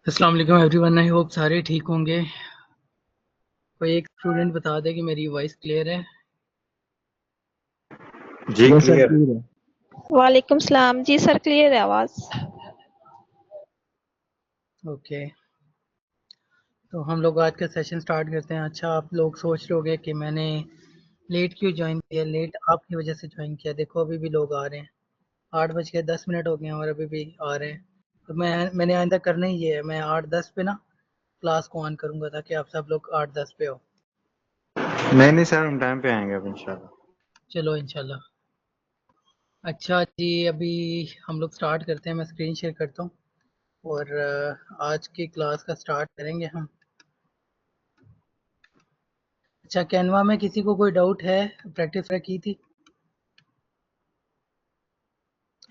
अस्सलाम वालेकुम everyone, I hope सारे ठीक होंगे। कोई एक स्टूडेंट बता दे कि मेरी वॉइस क्लियर है। जी सर क्लियर। क्लियर है। वालेकुम सलाम जी सर, क्लियर है आवाज। ओके, तो हम लोग आज का सेशन स्टार्ट करते हैं। अच्छा, आप लोग सोच रहे होंगे कि मैंने लेट क्यों ज्वाइन किया। लेट आपकी वजह से ज्वाइन किया। देखो अभी भी लोग आ रहे हैं, 8:10 हो गए हैं और अभी भी आ रहे हैं। तो मैंने आइंदा करना ही ये है, मैं 8:10 पे ना क्लास को ऑन करूँगा ताकि आप सब लोग 8:10 पे हो। नहीं सर, हम टाइम पे आएंगे अब इंशाल्लाह। चलो इंशाल्लाह। अच्छा जी, अभी हम लोग स्टार्ट करते हैं। मैं स्क्रीन शेयर करता हूँ और आज की क्लास का स्टार्ट करेंगे हम। अच्छा, कैनवा में किसी को कोई डाउट है? प्रैक्टिस की थी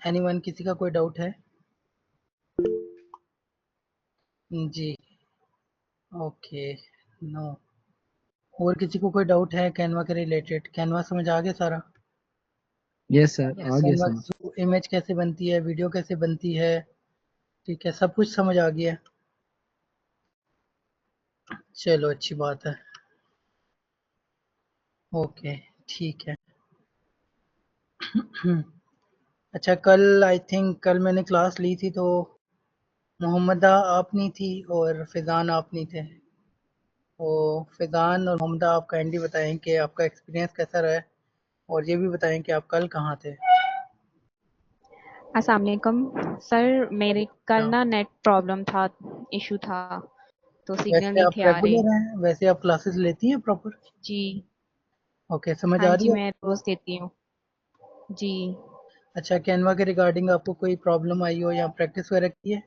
एनीवन? किसी का कोई डाउट है? जी, ओके, नो। और किसी को कोई डाउट है कैनवा के रिलेटेड? कैनवा समझ आ गया सारा? यस सर, आ गया कैनवा समझ। इमेज कैसे बनती है, वीडियो कैसे बनती है, ठीक है, सब कुछ समझ आ गया। चलो अच्छी बात है। ओके, ठीक है। अच्छा, कल आई थिंक कल मैंने क्लास ली थी तो मोहम्मदा आप नहीं थी और फिजान आप नहीं थे। तो फिजान और मोहम्मदा, आप काइंडली बताएं कि आपका एक्सपीरियंस कैसा रहा है और ये भी बताएं कि आप कल कहाँ थे। अस्सलाम वालेकुम सर, मेरे कल ना नेट प्रॉब्लम था, इशू था, तो सिग्नल वैसे नहीं आप थे आ रहे। रेगुलर हैं? वैसे आप क्लासेस लेती हैं प्रॉपर? जी ओके, समझ हाँ आ जी, रही है? मैं रोज देती हूँ जी। अच्छा, कैनवा के रिगार्डिंग आपको कोई प्रॉब्लम आई हो या प्रैक्टिस वगैरह की है?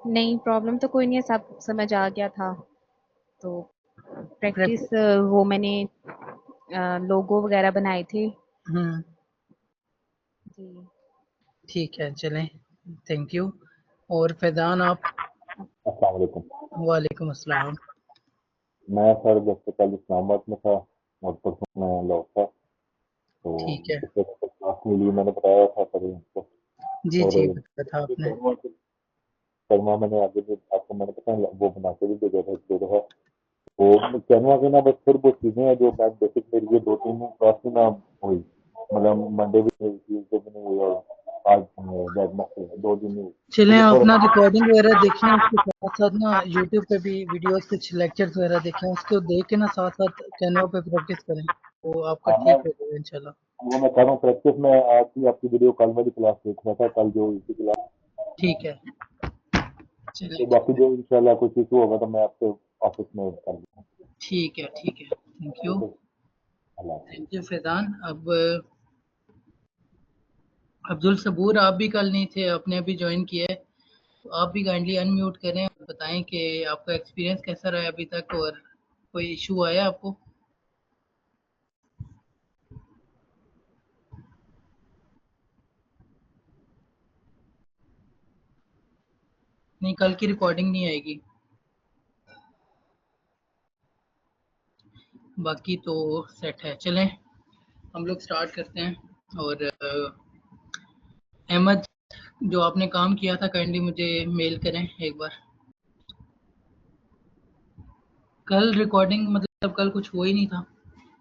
नहीं, प्रॉब्लम तो कोई नहीं है, सब समझ आ गया था। तो प्रैक्टिस प्रैक्टिस। वो मैंने लोगो वगैरह बनाए थे जी। ठीक है, चलें, थैंक यू। और फैजान आप? अस्सलाम वालेकुम। वालेकुम अस्सलाम। मैं सर जैसे कल इस्लामाबाद में था और परसों मैं लाहौर था, तो ठीक है, पिछले हफ्ते क्लास के लिए मैंने बताया था सर इनको। जी और जी, बताया था आपने। कर्मा मैंने आगे भी आपको मैंने पता है वो बना के भी भेजा था एक दो दफा। वो कैनवा के ना बस फिर वो चीजें हैं जो मैं बेसिक मेरी ये 2-3 क्लास में ना हुई, मतलब मंडे भी नहीं हुई, ट्यूजडे भी नहीं हुई और आज वेडनेसडे 2 दिन नहीं हुई। तो चलें, ये आप थोड़ा अपना रिकॉर्डिंग वगैरह देखें, उसके साथ साथ ना यूट्यूब पे भी वीडियोस कुछ लेक्चर्स वगैरह देखें, उसको देख के ना साथ साथ कैनवा पे प्रैक्टिस करें तो आपका हाँ, ठीक हो जाएगा इंशाल्लाह। वो मैं कर रहा हूँ प्रैक्टिस में। आज की आपकी वीडियो कल वाली क्लास देख रहा था, कल जो इसी क्लास, ठीक है, चलें, तो बाकी जो इंशाल्लाह कुछ इशू होगा तो मैं आपसे ऑफिस में कर दूंगा। ठीक है, ठीक है, थैंक यू। ठीक है, अल्लाह हाफिज़। Thank you Faizan. अब अब्दुल सबूर, आप भी कल नहीं थे, आपने अभी ज्वाइन किया है, तो आप भी काइंडली अनम्यूट करें और बताएं कि आपका एक्सपीरियंस कैसा रहा है अभी तक और कोई इशू आया आपको? नहीं, कल की रिकॉर्डिंग नहीं आएगी, बाकी तो सेट है। चलें, हम लोग स्टार्ट करते हैं। और अहमद, जो आपने काम किया था काइंडली मुझे मेल करें एक बार। कल रिकॉर्डिंग मतलब कल कुछ हुआ ही नहीं था,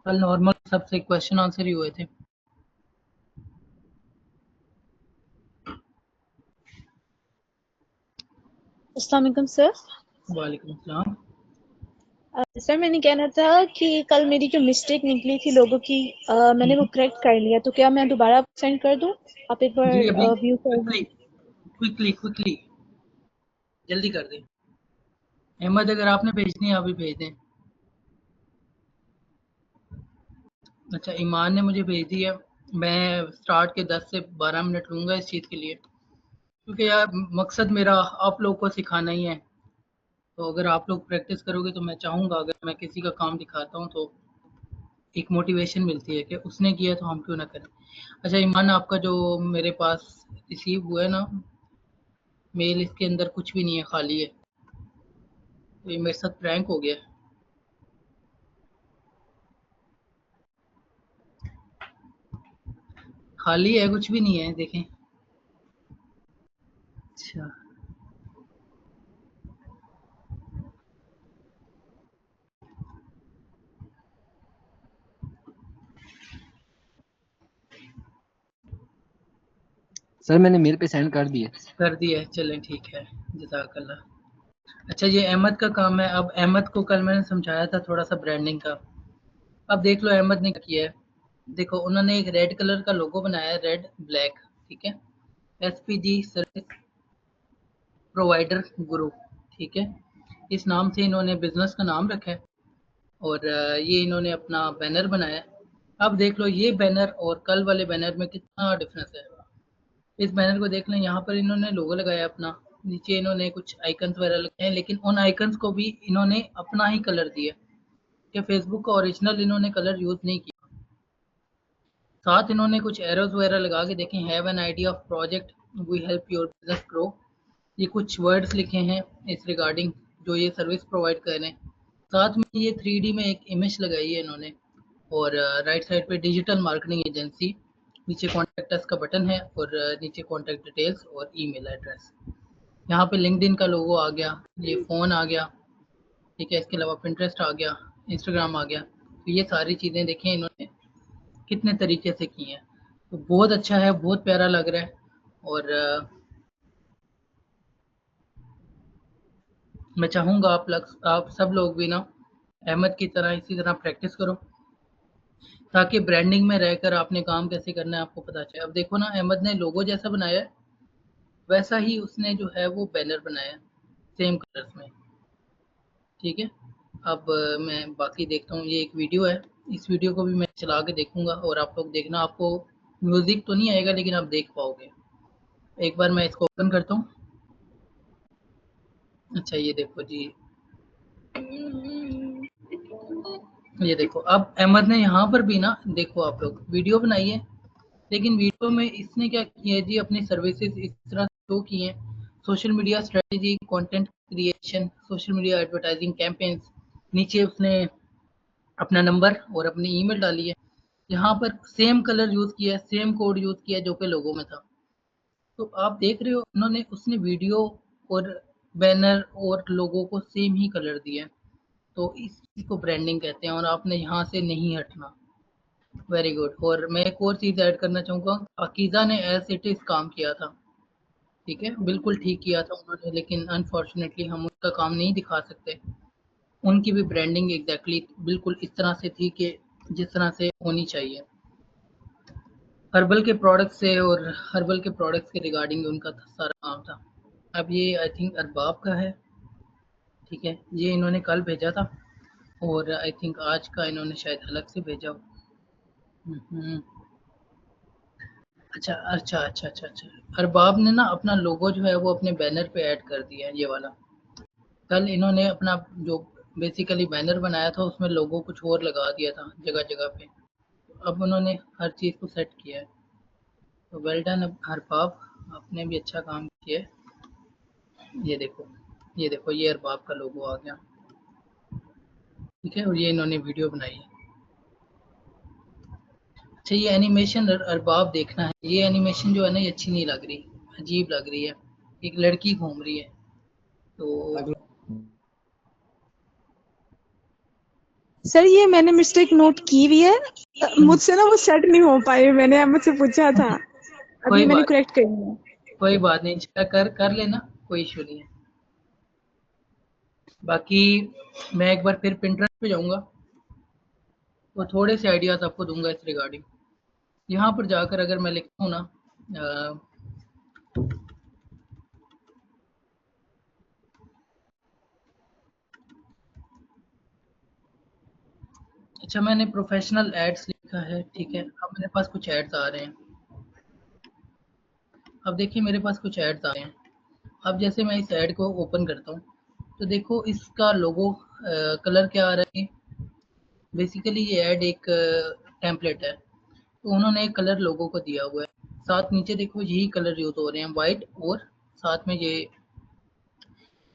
कल नॉर्मल सबसे क्वेश्चन आंसर ही हुए थे। अस्सलाम वालेकुम सर। वालेकुम अस्सलाम। सर मैंने कहना था कि कल मेरी जो मिस्टेक निकली थी लोगों की, मैंने वो करेक्ट कर लिया, तो क्या मैं दोबारा सेंड कर दूं? आप एक बार जी, अभी व्यू कर लें। क्विकली जल्दी कर दें। अहमद, अगर आपने भेजनी है आप भी भेज दें। अच्छा, ईमान ने मुझे भेज दी है। मैं स्टार्ट के 10 से 12 मिनट लूँगा इस चीज़ के लिए, क्योंकि यार मकसद मेरा आप लोग को सिखाना ही है। तो अगर आप लोग प्रैक्टिस करोगे तो मैं चाहूँगा, अगर मैं किसी का काम दिखाता हूँ तो एक मोटिवेशन मिलती है कि उसने किया तो हम क्यों ना करें। अच्छा ईमान, आपका जो मेरे पास रिसीव हुआ है ना मेल, इसके अंदर कुछ भी नहीं है, खाली है। तो ये मेरे साथ प्रैंक हो गया है। खाली है, कुछ भी नहीं है, देखें। अच्छा, सर मैंने मेल पे सेंड कर दिए। कर दिया है, चलें ठीक है, जज़ाकल्लाह। अच्छा ये अहमद का काम है। अब अहमद को कल मैंने समझाया था थोड़ा सा ब्रांडिंग का। अब देख लो अहमद ने क्या किया है। देखो उन्होंने एक रेड कलर का लोगो बनाया है, रेड ब्लैक, ठीक है, एसपीजी सर्विस प्रोवाइडर ग्रुप, ठीक है, इस नाम से इन्होंने बिजनेस का नाम रखा है और ये इन्होंने अपना बैनर बनाया है। अब देख लो ये बैनर और कल वाले बैनर में कितना डिफरेंस है। इस बैनर को देख लें, यहाँ पर इन्होंने लोगो लगाया अपना, नीचे इन्होंने कुछ आइकन्स वगैरह लगाए हैं, लेकिन उन आइकन्स को भी इन्होंने अपना ही कलर दिया कि फेसबुक का ओरिजिनल इन्होंने कलर यूज़ नहीं किया। साथ इन्होंने कुछ एरोज वगैरह लगा के देखें, have an idea of project we help your business grow, ये कुछ वर्ड्स लिखे हैं इस रिगार्डिंग जो ये सर्विस प्रोवाइड कर रहे हैं। साथ में ये 3D में एक इमेज लगाई है इन्होंने और राइट साइड पे डिजिटल मार्केटिंग एजेंसी, नीचे कॉन्टैक्ट अस का बटन है और नीचे कॉन्टैक्ट डिटेल्स और ईमेल एड्रेस। यहाँ पे लिंक्डइन का लोगो आ गया, ये फ़ोन आ गया, ठीक है, इसके अलावा पिंटरेस्ट आ गया, इंस्टाग्राम आ गया। तो ये सारी चीज़ें देखें इन्होंने कितने तरीके से की हैं, तो बहुत अच्छा है, बहुत प्यारा लग रहा है। और मैं चाहूँगा आप सब लोग भी ना अहमद की तरह इसी तरह प्रैक्टिस करो ताकि ब्रांडिंग में रहकर आपने काम कैसे करना है आपको पता चले। अब देखो ना अहमद ने लोगो जैसा बनाया है वैसा ही उसने जो है वो बैनर बनाया है सेम कलर्स में, ठीक है। अब मैं बाकी देखता हूँ, ये एक वीडियो है, इस वीडियो को भी मैं चला के देखूँगा और आप लोग देखना, आपको म्यूज़िक तो नहीं आएगा लेकिन आप देख पाओगे। एक बार मैं इसको ओपन करता हूँ। अच्छा ये देखो जी, ये देखो अब अहमद ने यहाँ पर भी ना देखो आप लोग वीडियो बनाई है, लेकिन वीडियो में इसने क्या किया है जी, अपनी सर्विसेज इस तरह शो की हैं, social media strategy, content creation, social media advertising campaigns, नीचे उसने अपना नंबर और अपनी ईमेल डाली है। यहाँ पर सेम कलर यूज़ किया है, सेम कोड यूज़ किया है जो कि लोगों में था। तो आप देख रहे हो उन्होंने उसने वीडियो और बैनर और लोगो को सेम ही कलर दिया है, तो इस चीज़ को ब्रांडिंग कहते हैं और आपने यहाँ से नहीं हटना। Very good. और मैं एक और चीज़ ऐड करना चाहूँगा, अकीज़ा ने एज इट इज़ काम किया था, ठीक है, बिल्कुल ठीक किया था उन्होंने, लेकिन अनफॉर्चुनेटली हम उसका काम नहीं दिखा सकते। उनकी भी ब्रांडिंग एग्जैक्टली बिल्कुल इस तरह से थी कि जिस तरह से होनी चाहिए। हर्बल के प्रोडक्ट से और हर्बल के प्रोडक्ट्स के रिगार्डिंग उनका सारा काम था। अब ये आई थिंक अरबाब का है, ठीक है, ये इन्होंने कल भेजा था और आई थिंक आज का इन्होंने शायद अलग से भेजा हो। अच्छा अच्छा अच्छा अच्छा अच्छा, अरबाब ने ना अपना लोगो जो है वो अपने बैनर पे ऐड कर दिया है, ये वाला। कल इन्होंने अपना जो बेसिकली बैनर बनाया था उसमें लोगो कुछ और लगा दिया था जगह जगह पे, अब उन्होंने हर चीज़ को सेट किया है। तो वेल डन अरबाब, आपने भी अच्छा काम किया है। ये देखो ये देखो, ये अरबाब का लोगो आ गया, ठीक है, और ये इन्होंने वीडियो बनाई है। अच्छा ये एनिमेशन अरबाब देखना है, ये एनिमेशन जो है ना ये अच्छी नहीं लग रही, अजीब लग रही है, एक लड़की घूम रही है। तो सर ये मैंने मिस्टेक नोट की हुई है, मुझसे ना वो सेट नहीं हो पाई, मैंने अहमद से पूछा था, अभी कोई मैंने बात करेक्ट कर लिया। कोई बात नहीं, कर लेना, कोई इशू नहीं है। बाकी मैं एक बार फिर पिंटरेस्ट पे जाऊंगा तो थोड़े से आइडियाज आपको दूंगा इस रिगार्डिंग। यहाँ पर जाकर अगर मैं लिखता हूँ ना अच्छा मैंने प्रोफेशनल एड्स लिखा है, ठीक है, अब मेरे पास कुछ एड्स आ रहे हैं। अब देखिए मेरे पास कुछ एड्स आ रहे हैं। अब जैसे मैं इस ऐड को ओपन करता हूँ तो देखो इसका लोगो कलर क्या आ रहा है। बेसिकली ये ऐड एक टेम्पलेट है, तो उन्होंने एक कलर लोगो को दिया हुआ है, साथ नीचे देखो यही कलर यूज हो रहे हैं, वाइट, और साथ में ये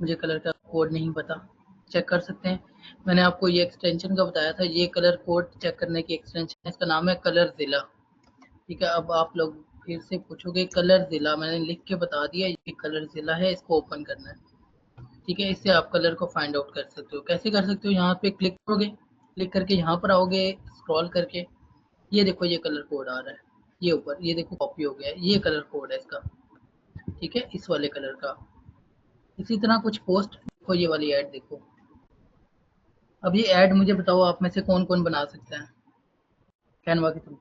मुझे कलर का कोड नहीं पता, चेक कर सकते हैं। मैंने आपको ये एक्सटेंशन का बताया था, ये कलर कोड चेक करने की एक्सटेंशन है, इसका नाम है कलर जिला, ठीक है। अब आप लोग फिर से पूछोगे कलर जिला, मैंने लिख के बता दिया ये कलर जिला है, इसको ओपन करना है, ठीक है। इससे आप कलर को फाइंड आउट कर सकते हो। कैसे कर सकते हो, यहाँ पे क्लिक करोगे, क्लिक करके यहाँ पर आओगे, स्क्रॉल करके ये देखो ये कलर कोड आ रहा है, ये ऊपर ये देखो कॉपी हो गया, ये कलर कोड है इसका, ठीक है, इस वाले कलर का। इसी तरह कुछ पोस्ट देखो, ये वाली ऐड देखो। अब ये ऐड मुझे बताओ आप में से कौन कौन बना सकता है कैनवा के थ्रू?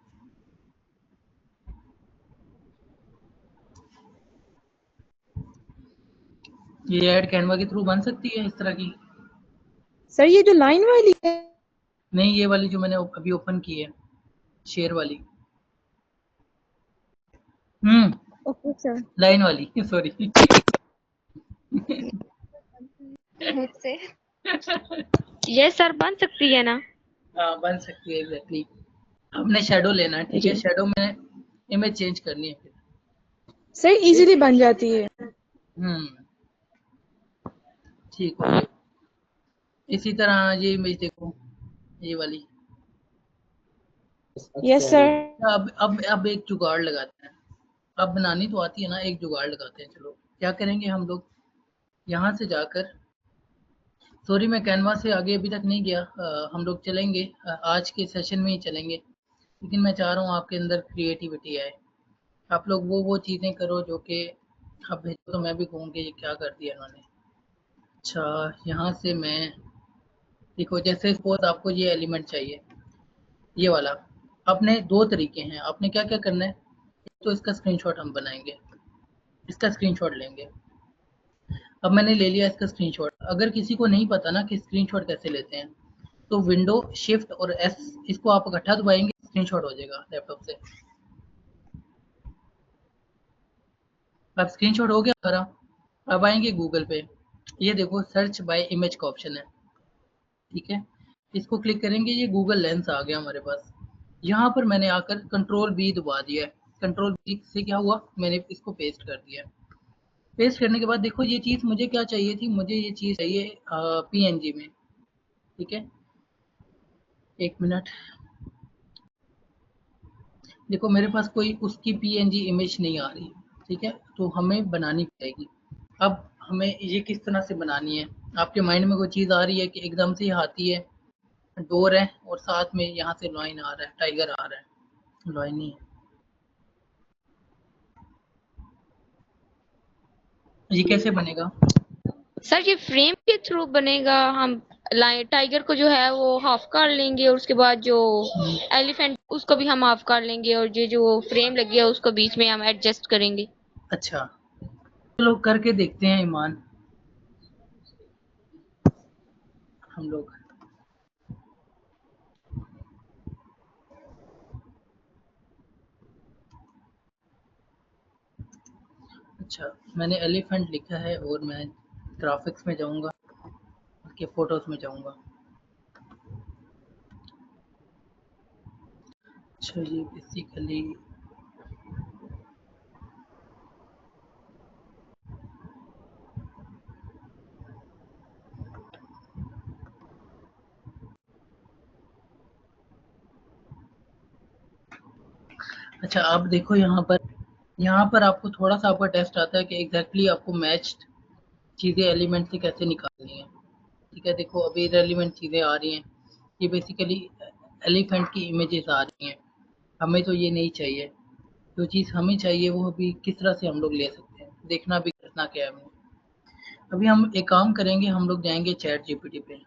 ये ऐड कैनवा के थ्रू बन सकती है इस तरह की? सर ये जो लाइन वाली है? नहीं, ये वाली जो मैंने अभी ओपन की है, शेयर वाली। Okay sir. लाइन वाली सॉरी। मुझसे ये सर बन सकती है ना? हाँ बन सकती है, एग्जैक्टली। हमने शेडो लेना है, ठीक है, शेडो में इमेज चेंज करनी है फिर। सर इजीली बन जाती है। ठीक हो गया। इसी तरह ये इमेज देखो, ये वाली। Yes sir. अब एक जुगाड़ लगाते हैं। अब बनानी तो आती है ना, एक जुगाड़ लगाते हैं। चलो क्या करेंगे हम लोग, यहाँ से जाकर, सॉरी मैं कैनवा से आगे अभी तक नहीं गया, हम लोग चलेंगे आज के सेशन में ही चलेंगे, लेकिन मैं चाह रहा हूँ आपके अंदर क्रिएटिविटी आए। आप लोग वो चीज़ें करो जो कि आप भेजो तो मैं भी कहूँ कि ये क्या कर दिया इन्होंने। अच्छा, यहाँ से मैं देखो, जैसे सपोज आपको ये एलिमेंट चाहिए, ये वाला। आपने दो तरीके हैं, आपने क्या क्या करना है, तो इसका स्क्रीनशॉट हम बनाएंगे, इसका स्क्रीनशॉट लेंगे। अब मैंने ले लिया इसका स्क्रीनशॉट। अगर किसी को नहीं पता ना कि स्क्रीनशॉट कैसे लेते हैं, तो विंडो शिफ्ट और एस इसको आप इकट्ठा दबाएंगे, स्क्रीनशॉट हो जाएगा लैपटॉप से। अब स्क्रीनशॉट हो गया हमारा। अब आएंगे गूगल पे, ये देखो सर्च बाय इमेज का ऑप्शन है, ठीक है, इसको क्लिक करेंगे, ये गूगल लेंस आ गया हमारे पास। यहाँ पर मैंने आकर कंट्रोल बी दबा दिया है। कंट्रोल बी से क्या हुआ, मैंने इसको पेस्ट कर दिया। पेस्ट करने के बाद देखो ये चीज़ मुझे क्या चाहिए थी, मुझे ये चीज़ चाहिए पीएनजी में, ठीक है। एक मिनट, देखो मेरे पास कोई उसकी पीएनजी इमेज नहीं आ रही, ठीक है, तो हमें बनानी पड़ेगी। अब हमें ये किस तरह से बनानी है, आपके माइंड में कोई चीज़ आ रही है कि एकदम से हाथी है, डोर है, और साथ में यहाँ से लॉइन आ रहा है, टाइगर आ रहा है? लॉइन नहीं है, ये कैसे बनेगा? सर ये फ्रेम के थ्रू बनेगा। हम टाइगर को जो है वो हाफ कर लेंगे और उसके बाद जो एलिफेंट उसको भी हम हाफ कर लेंगे और ये जो फ्रेम लगी है उसको बीच में हम एडजस्ट करेंगे। अच्छा चलो करके देखते हैं ईमान हम लोग। अच्छा मैंने एलिफेंट लिखा है और मैं ग्राफिक्स में जाऊंगा, उसके फोटोज में जाऊंगा। अच्छा ये बेसिकली अच्छा, आप देखो यहाँ पर आपको थोड़ा सा आपका टेस्ट आता है कि एग्जैक्टली आपको मैच्ड चीज़ें एलिमेंट से कैसे निकालनी है, ठीक है। देखो अभी रेलिवेंट चीज़ें आ रही हैं, ये बेसिकली एलिफेंट की इमेजेस आ रही हैं। हमें तो ये नहीं चाहिए, जो चीज़ हमें चाहिए वो अभी किस तरह से हम लोग ले सकते हैं, देखना भी करना क्या है हमें। अभी हम एक काम करेंगे, हम लोग जाएंगे चैट जीपीटी पे।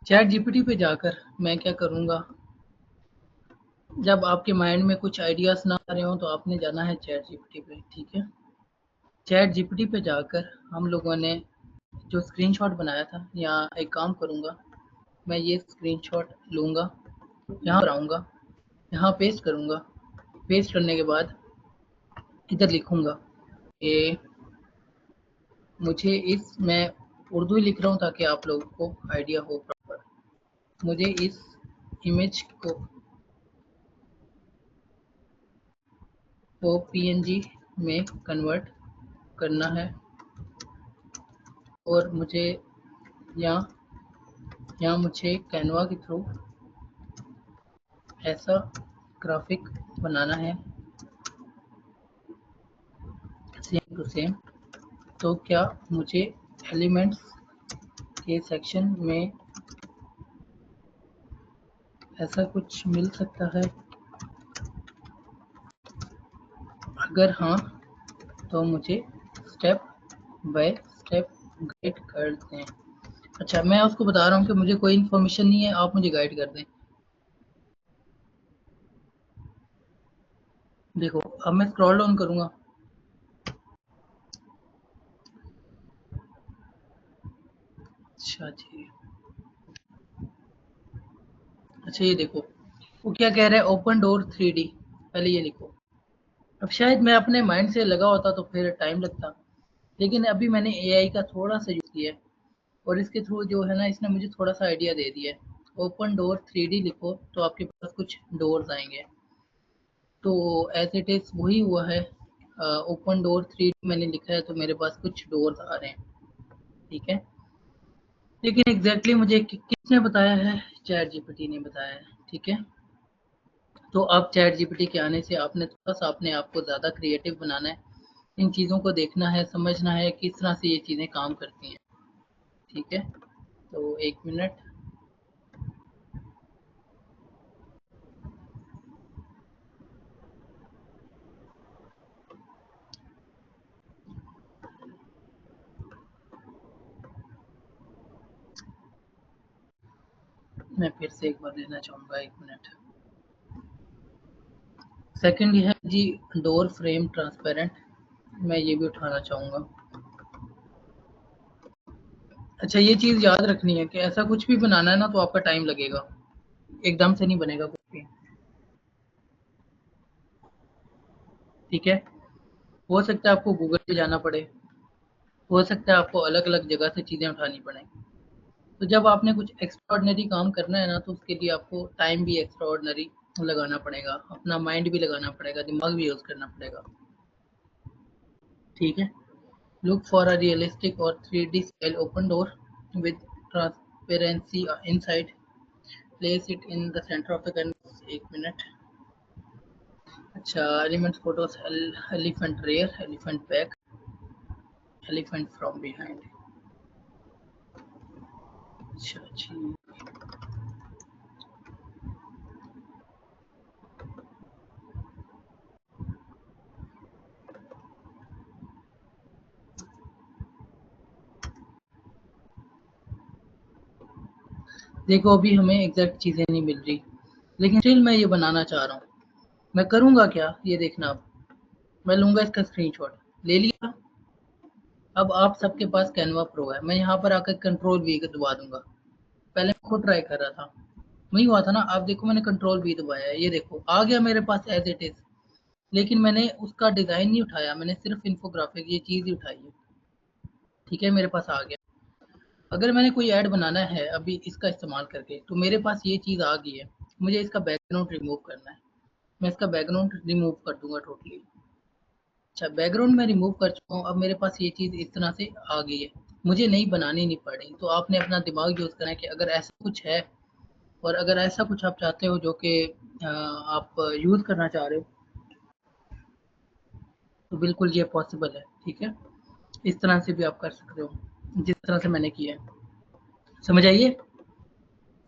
चैट जीपीटी पे जाकर मैं क्या करूँगा, जब आपके माइंड में कुछ आइडियाज़ ना आ रहे हो तो आपने जाना है चैट जीपीटी पे, ठीक है। चैट जीपीटी पे जाकर हम लोगों ने जो स्क्रीनशॉट बनाया था, या एक काम करूँगा, मैं ये स्क्रीनशॉट लूँगा, यहाँ पर आऊँगा, यहाँ पेस्ट करूँगा। पेस्ट करने के बाद इधर लिखूँगा कि मुझे इस, मैं उर्दू ही लिख रहा हूँ ताकि आप लोगों को आइडिया हो प्रॉपर। मुझे इस इमेज को पीएनजी में कन्वर्ट करना है और मुझे यहाँ मुझे कैनवा के थ्रू ऐसा ग्राफिक बनाना है सेम टू सेम। तो क्या मुझे एलिमेंट्स के सेक्शन में ऐसा कुछ मिल सकता है? अगर हाँ तो मुझे स्टेप बाय स्टेप गाइड कर दें। अच्छा, मैं उसको बता रहा हूँ कि मुझे कोई इन्फॉर्मेशन नहीं है, आप मुझे गाइड कर दें। देखो अब मैं स्क्रॉल डाउन करूँगा, अच्छा जी, अच्छा ये देखो वो क्या कह रहा है, ओपन डोर 3D, पहले ये लिखो। अब शायद मैं अपने माइंड से लगा होता तो फिर टाइम लगता, लेकिन अभी मैंने एआई का थोड़ा सा यूज़ किया है और इसके थ्रू जो है ना इसने मुझे थोड़ा सा आइडिया दे दिया है। ओपन डोर 3D लिखो तो आपके पास कुछ डोर्स आएंगे, तो एज इट इज़ वही हुआ है। ओपन डोर 3D मैंने लिखा है तो मेरे पास कुछ डोर्स आ रहे हैं, ठीक है। लेकिन एग्जैक्टली मुझे किसने बताया है, चैट जीपीटी ने बताया है, ठीक है। तो अब चैट जीपीटी के आने से आपने थोड़ा सा अपने आप को ज़्यादा क्रिएटिव बनाना है, इन चीज़ों को देखना है, समझना है किस तरह से ये चीज़ें काम करती हैं, ठीक है। तो 1 मिनट, मैं फिर से एक बार लेना चाहूँगा, 1 मिनट। सेकंड ये है जी डोर फ्रेम ट्रांसपेरेंट, मैं ये भी उठाना चाहूँगा। अच्छा ये चीज़ याद रखनी है कि ऐसा कुछ भी बनाना है ना तो आपका टाइम लगेगा, एकदम से नहीं बनेगा कुछ भी, ठीक है। हो सकता है आपको गूगल पे जाना पड़े, हो सकता है आपको अलग अलग जगह से चीज़ें उठानी पड़े। तो जब आपने कुछ एक्स्ट्राऑर्डिनरी काम करना है ना तो उसके लिए आपको टाइम भी एक्स्ट्राऑर्डिनरी लगाना पड़ेगा, अपना माइंड भी लगाना पड़ेगा, दिमाग भी यूज़ करना पड़ेगा, ठीक है। लुक फॉर अ रियलिस्टिक और 3D style open door with transparency inside, place it in the center of the canvas. 1 minute. अच्छा, elements photos, elephant rear, elephant back, elephant from behind. अच्छा जी, देखो अभी हमें एग्जैक्ट चीज़ें नहीं मिल रही, लेकिन स्टिल मैं ये बनाना चाह रहा हूँ। मैं करूँगा क्या ये देखना, अब मैं लूँगा इसका स्क्रीनशॉट, ले लिया। अब आप सबके पास कैनवा प्रो है, मैं यहाँ पर आकर कंट्रोल वी दबा दूंगा। पहले मैं खुद ट्राई कर रहा था, नहीं हुआ था ना। आप देखो मैंने कंट्रोल वी दबाया है, ये देखो आ गया मेरे पास एज इट इज़, लेकिन मैंने उसका डिज़ाइन नहीं उठाया, मैंने सिर्फ इन्फोग्राफिक ये चीज़ ही उठाई है, ठीक है। मेरे पास आ गया। अगर मैंने कोई ऐड बनाना है अभी इसका इस्तेमाल करके तो मेरे पास ये चीज़ आ गई है, मुझे इसका बैकग्राउंड रिमूव करना है, मैं इसका बैकग्राउंड रिमूव कर दूंगा टोटली। अच्छा, बैकग्राउंड में रिमूव कर चुका हूँ, अब मेरे पास ये चीज़ इस तरह से आ गई है, मुझे नई बनानी नहीं पड़ी। तो आपने अपना दिमाग यूज़ करना है कि अगर ऐसा कुछ है और अगर ऐसा कुछ आप चाहते हो जो कि आप यूज़ करना चाह रहे हो तो बिल्कुल ये पॉसिबल है, ठीक है। इस तरह से भी आप कर सकते हो जिस तरह से मैंने किया है। समझ आइए,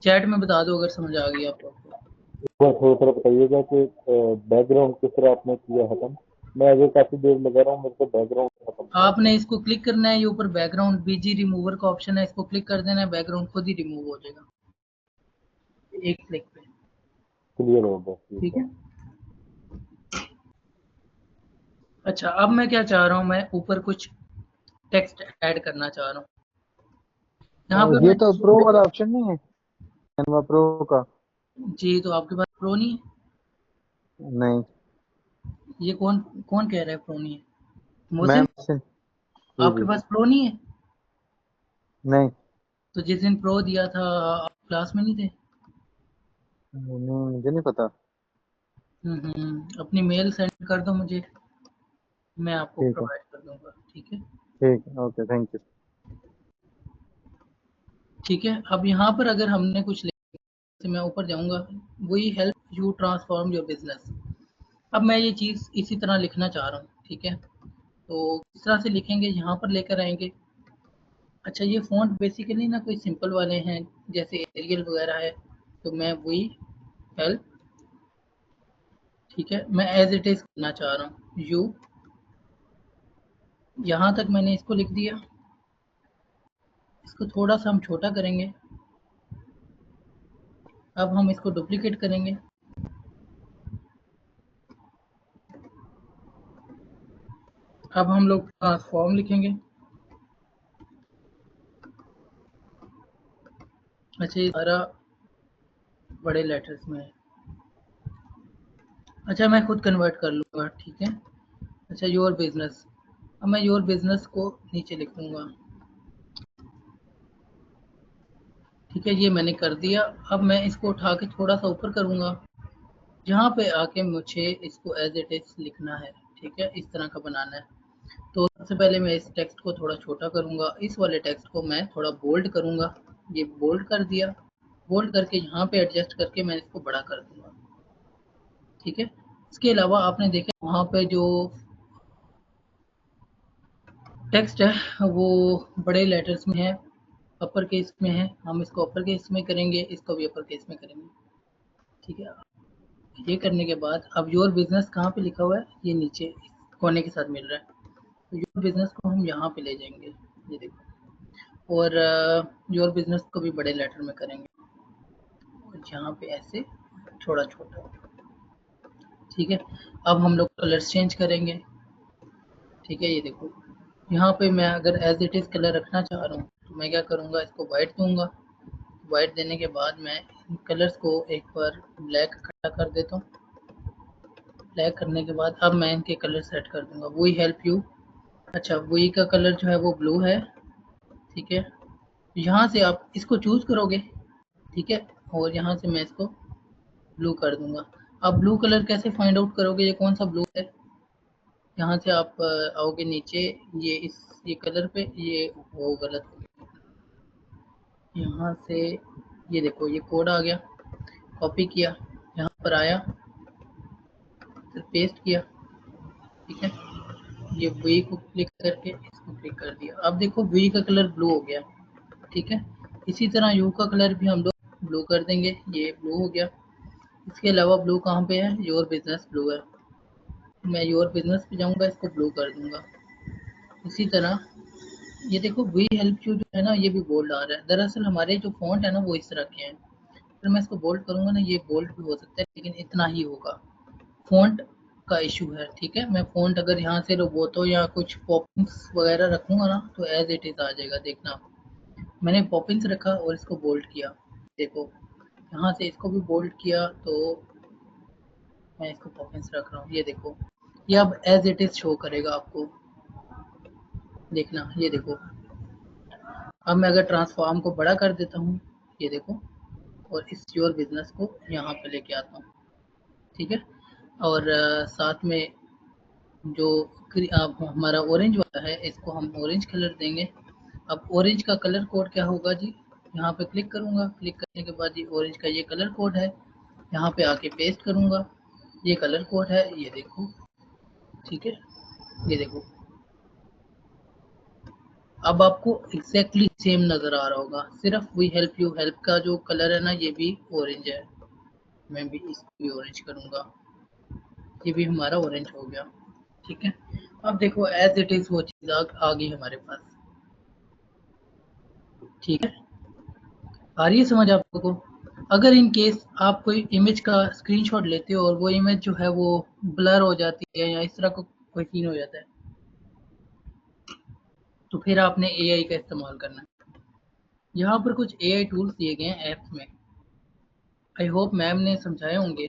चैट में बता दो अगर समझ आ गई आपको। थोड़ा थोड़ा बताइएगा कि बैकग्राउंड किस तरह आपने किया खत्म। मैं अभी काफी देर लगा रहा हूँ, मेरे को बैकग्राउंड खत्म करना आपने इसको क्लिक करना है, ये ऊपर बैकग्राउंड बीजी रिमूवर का ऑप्शन है, इसको क्लिक कर देना है, बैकग्राउंड खुद ही रिमूव हो जाएगा एक क्लिक पे, क्लियर हो बस। ठीक है। अच्छा अब मैं क्या चाह रहा हूँ, मैं ऊपर कुछ टेक्स्ट ऐड करना चाह रहा हूँ, यहाँ पे ये मैं तो प्रो वाला ऑप्शन नहीं है कैनवा प्रो का? जी, तो आपके पास प्रो नहीं है? नहीं, ये कौन कौन कह रहा है प्रो नहीं है? मोहसिन, मैम से जी आपके जी। पास प्रो नहीं है? नहीं तो जिस दिन प्रो दिया था आप क्लास में नहीं थे? नहीं, मुझे नहीं पता। अपनी मेल सेंड कर दो मुझे, मैं आपको ठीक है, प्रोवाइड कर दूंगा, ठीक है। ठीक है, ओके, थैंक यू। ठीक है, अब यहाँ पर अगर हमने कुछ से मैं ऊपर जाऊंगा, वही help you transform your business. अब मैं ये चीज़ इसी तरह लिखना चाह रहा हूँ, ठीक है। तो किस तरह से लिखेंगे, यहाँ पर लेकर आएंगे। अच्छा ये फ़ॉन्ट बेसिकली ना कोई सिंपल वाले हैं जैसे एरियल वगैरह है, तो मैं वही हेल्प, ठीक है, मैं एज इट इज करना चाह रहा हूँ। यू, यहाँ तक मैंने इसको लिख दिया। इसको थोड़ा सा हम छोटा करेंगे। अब हम इसको डुप्लीकेट करेंगे। अब हम लोग ट्रांसफॉर्म लिखेंगे। अच्छा, ये सारा बड़े लेटर्स में है। अच्छा, मैं खुद कन्वर्ट कर लूँगा, ठीक है। अच्छा, योर बिजनेस, अब मैं योर बिजनेस को नीचे लिख दूँगा, ठीक है। ये मैंने कर दिया। अब मैं इसको उठा के थोड़ा सा ऊपर करूँगा, जहाँ पे आके मुझे इसको एज इट इज लिखना है, ठीक है। इस तरह का बनाना है। तो सबसे पहले मैं इस टेक्स्ट को थोड़ा छोटा करूँगा, इस वाले टेक्स्ट को मैं थोड़ा बोल्ड करूँगा। ये बोल्ड कर दिया। बोल्ड करके यहाँ पे एडजस्ट करके मैं इसको बड़ा कर दूँगा, ठीक है। इसके अलावा आपने देखा वहाँ पे जो टेक्स्ट है वो बड़े लेटर्स में है, अपर केस में है। हम इसको अपर केस में करेंगे, इसको भी अपर केस में करेंगे, ठीक है। ये करने के बाद अब योर बिजनेस कहाँ पे लिखा हुआ है, ये नीचे कोने के साथ मिल रहा है। तो योर बिजनेस को हम यहाँ पे ले जाएंगे, ये देखो। और योर बिजनेस को भी बड़े लेटर में करेंगे, और यहाँ पे ऐसे थोड़ा छोटा, ठीक है। अब हम लोग कलर्स चेंज करेंगे, ठीक है। ये देखो, यहाँ पे मैं अगर एज इट इज़ कलर रखना चाह रहा हूँ तो मैं क्या करूँगा, इसको वाइट दूंगा। वाइट देने के बाद मैं इन कलर्स को एक बार ब्लैक इकट्ठा कर देता हूँ। ब्लैक करने के बाद अब मैं इनके कलर सेट कर दूंगा। वी हेल्प यू, अच्छा वी का कलर जो है वो ब्लू है, ठीक है। यहाँ से आप इसको चूज करोगे, ठीक है। और यहाँ से मैं इसको ब्लू कर दूंगा। अब ब्लू कलर कैसे फाइंड आउट करोगे, ये कौन सा ब्लू है। यहाँ से आप आओगे नीचे, ये कलर पे, ये वो गलत हो गया। यहाँ से ये देखो, ये कोड आ गया, कॉपी किया, यहाँ पर आया, फिर पेस्ट किया, ठीक है। ये वी को क्लिक करके इसको क्लिक कर दिया। अब देखो वी का कलर ब्लू हो गया, ठीक है। इसी तरह यू का कलर भी हम लोग ब्लू कर देंगे, ये ब्लू हो गया। इसके अलावा ब्लू कहाँ पे है, योर बिजनेस ब्लू है। मैं योर बिजनेस पे जाऊँगा, इसको ब्लू कर दूंगा। इसी तरह ये देखो वी हेल्प यू जो है ना, ये भी बोल्ड आ रहा है। दरअसल हमारे जो फॉन्ट है ना वो इस तरह के हैं। फिर मैं इसको बोल्ड करूंगा ना, ये बोल्ड भी हो सकता है, लेकिन इतना ही होगा। फॉन्ट का इशू है, ठीक है। मैं फॉन्ट अगर यहाँ से रोबोटो या कुछ पॉपिंग्स वगैरह रखूंगा ना तो एज इट इज आ जाएगा। देखना, मैंने पॉपिंग्स रखा और इसको बोल्ड किया, देखो यहाँ से इसको भी बोल्ड किया, तो मैं इसको पॉपिंग्स रख रहा हूँ, ये देखो। ये अब एज इट इज शो करेगा आपको, देखना, ये देखो। अब मैं अगर ट्रांसफॉर्म को बड़ा कर देता हूँ, ये देखो, और इस योर बिजनेस को यहाँ पे लेके आता हूँ, ठीक है। और साथ में जो अब हमारा ऑरेंज वाला है, इसको हम ऑरेंज कलर देंगे। अब ऑरेंज का कलर कोड क्या होगा जी, यहाँ पे क्लिक करूँगा। क्लिक करने के बाद ये ऑरेंज का ये कलर कोड है, यहाँ पे आके पेस्ट करूँगा। ये कलर कोड है, ये देखो, ठीक है। ये देखो, अब आपको एग्जैक्टली सेम नज़र आ रहा होगा। सिर्फ वी हेल्प यू, हेल्प का जो कलर है ना ये भी ऑरेंज है। मैं भी इसको भी ऑरेंज करूँगा, ये भी हमारा ऑरेंज हो गया, ठीक है। अब देखो एज इट इज वो चीज़ आ गई हमारे पास, ठीक है। आ रही है समझ आप लोगों को। अगर इन केस आप कोई इमेज का स्क्रीनशॉट लेते हो और वो इमेज जो है वो ब्लर हो जाती है या इस तरह का कोई सीन हो जाता है, तो फिर आपने एआई का इस्तेमाल करना है। यहाँ पर कुछ एआई टूल्स दिए गए हैं ऐप्स में, आई होप मैम ने समझाए होंगे।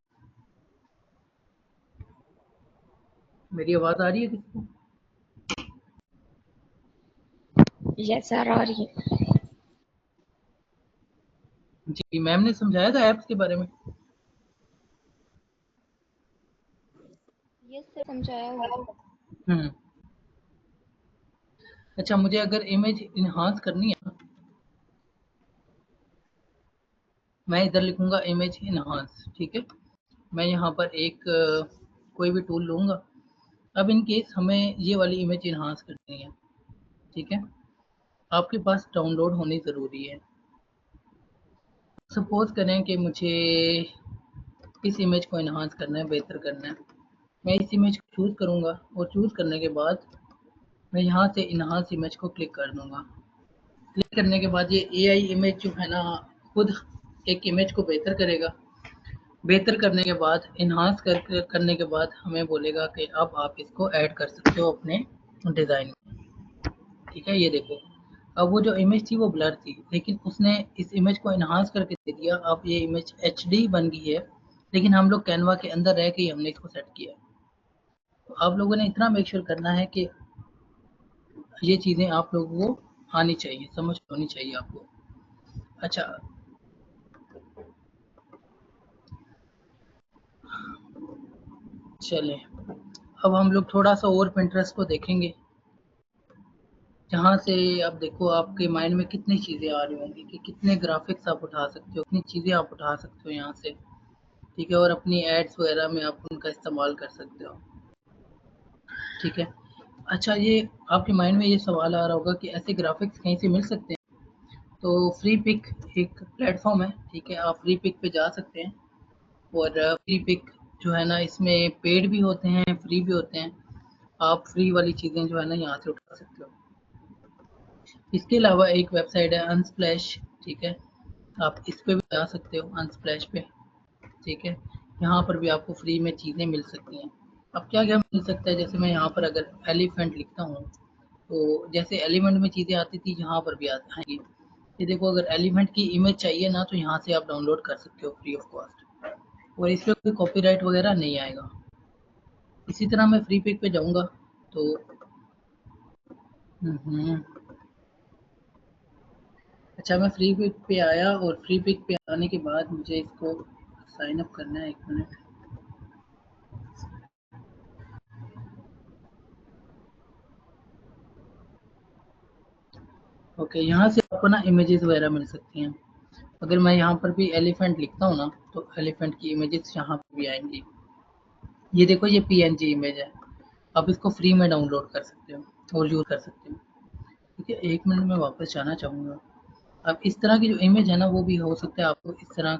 मेरी आवाज़ आ रही है किसी को? यस सर, आ रही है। जी, मैम ने समझाया था ऐप्स के बारे में। यस सर, समझाया हुआ। हम्म। अच्छा, मुझे अगर इमेज इन्हांस करनी है, मैं इधर लिखूंगा इमेज इन्हांस, ठीक है। मैं यहाँ पर एक कोई भी टूल लूँगा। अब इन केस हमें ये वाली इमेज इन्हांस करनी है, ठीक है। आपके पास डाउनलोड होनी ज़रूरी है। सपोज करें कि मुझे इस इमेज को इन्हांस करना है, बेहतर करना है। मैं इस इमेज को चूज़ करूँगा और चूज़ करने के बाद मैं यहाँ से इन्हांस इमेज को क्लिक कर दूँगा। क्लिक करने के बाद ये एआई इमेज जो है ना खुद एक इमेज को बेहतर करेगा। बेहतर करने के बाद इन्हांस करने के बाद हमें बोलेगा कि अब आप इसको ऐड कर सकते हो अपने डिज़ाइन में। ठीक है, ये देखो अब वो जो इमेज थी वो ब्लर थी, लेकिन उसने इस इमेज को इन्हांस करके दे दिया। अब ये इमेज HD बन गई है, लेकिन हम लोग कैनवा के अंदर रह के ही हमने इसको सेट किया। तो आप लोगों ने इतना मेक श्योर करना है कि ये चीज़ें आप लोगों को आनी चाहिए, समझ होनी चाहिए आपको। अच्छा, चलें अब हम लोग थोड़ा सा और पिंटरेस्ट को देखेंगे, जहाँ से अब देखो आपके माइंड में कितनी चीज़ें आ रही होंगी कि कितने ग्राफिक्स आप उठा सकते हो, कितनी चीज़ें आप उठा सकते हो यहाँ से। ठीक है, और अपनी एड्स वगैरह में आप उनका इस्तेमाल कर सकते हो। ठीक है, अच्छा ये आपके माइंड में ये सवाल आ रहा होगा कि ऐसे ग्राफिक्स कहीं से मिल सकते हैं। तो फ्री पिक एक प्लेटफॉर्म है, ठीक है, आप फ्री पिक पे जा सकते हैं और फ्री पिक जो है ना इसमें पेड भी होते हैं, फ्री भी होते हैं। आप फ्री वाली चीज़ें जो है ना यहाँ से उठा सकते हो। इसके अलावा एक वेबसाइट है अनस्प्लैश, ठीक है, आप इस पे भी जा सकते हो अनस्प्लैश पे। ठीक है, यहाँ पर भी आपको फ्री में चीज़ें मिल सकती हैं। अब क्या क्या मिल सकता है, जैसे मैं यहाँ पर अगर एलिफेंट लिखता हूँ तो जैसे एलिमेंट में चीज़ें आती थी यहाँ पर भी आएंगी। ये देखो अगर एलिमेंट की इमेज चाहिए ना तो यहाँ से आप डाउनलोड कर सकते हो फ्री ऑफ कॉस्ट, और इस पर कोई कॉपीराइट वगैरह नहीं आएगा। इसी तरह मैं फ्री पिक पे जाऊँगा तो अच्छा मैं फ्री पिक पे आया और फ्री पिक पे आने के बाद मुझे इसको साइन अप करना है। 1 मिनट। ओके, यहाँ से आपको ना इमेजेस वगैरह मिल सकती हैं। अगर मैं यहाँ पर भी एलिफेंट लिखता हूँ ना तो एलिफेंट की इमेजेस यहाँ पर भी आएंगी। ये देखो ये PNG इमेज है, आप इसको फ्री में डाउनलोड कर सकते हो और यूज़ कर सकते हो। ठीक है, 1 मिनट में वापस जाना चाहूँगा। अब इस तरह की जो इमेज है ना वो भी हो सकता है आपको इस तरह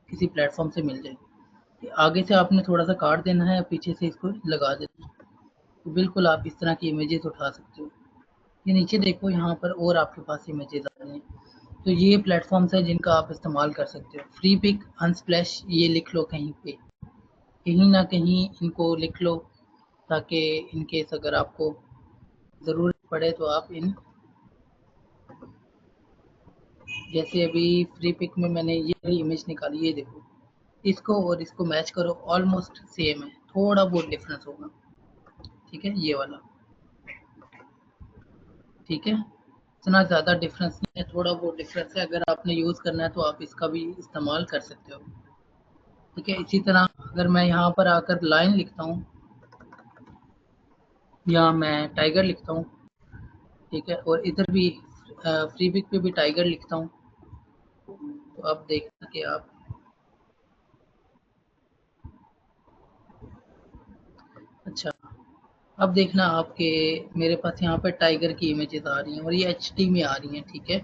किसी प्लेटफॉर्म से मिल जाए। आगे से आपने थोड़ा सा काट देना है, पीछे से इसको लगा देना है, तो बिल्कुल आप इस तरह की इमेजेस उठा सकते हो। ये नीचे देखो यहाँ पर और आपके पास इमेजेस आ रही हैं। तो ये प्लेटफॉर्म्स हैं जिनका आप इस्तेमाल कर सकते हो। फ्री पिक, अनस्प्लैश, ये लिख लो कहीं पे, कहीं ना कहीं इनको लिख लो, ताकि इन केस अगर आपको ज़रूरत पड़े तो आप इन, जैसे अभी फ्री पिक में मैंने ये वाली इमेज निकाली, ये देखो इसको और इसको मैच करो, ऑलमोस्ट सेम है, थोड़ा बहुत डिफरेंस होगा। ठीक है, ये वाला, ठीक है, इतना ज़्यादा डिफरेंस नहीं है, थोड़ा बहुत डिफरेंस है। अगर आपने यूज़ करना है तो आप इसका भी इस्तेमाल कर सकते हो। ठीक है, इसी तरह अगर मैं यहाँ पर आकर लाइन लिखता हूँ या मैं टाइगर लिखता हूँ, ठीक है, और इधर भी फ्री पिक पे भी टाइगर लिखता हूँ, तो अब देखना कि आप, अच्छा अब देखना आपके मेरे पास यहाँ पे टाइगर की इमेजेस आ रही हैं और ये HD में आ रही हैं। ठीक है,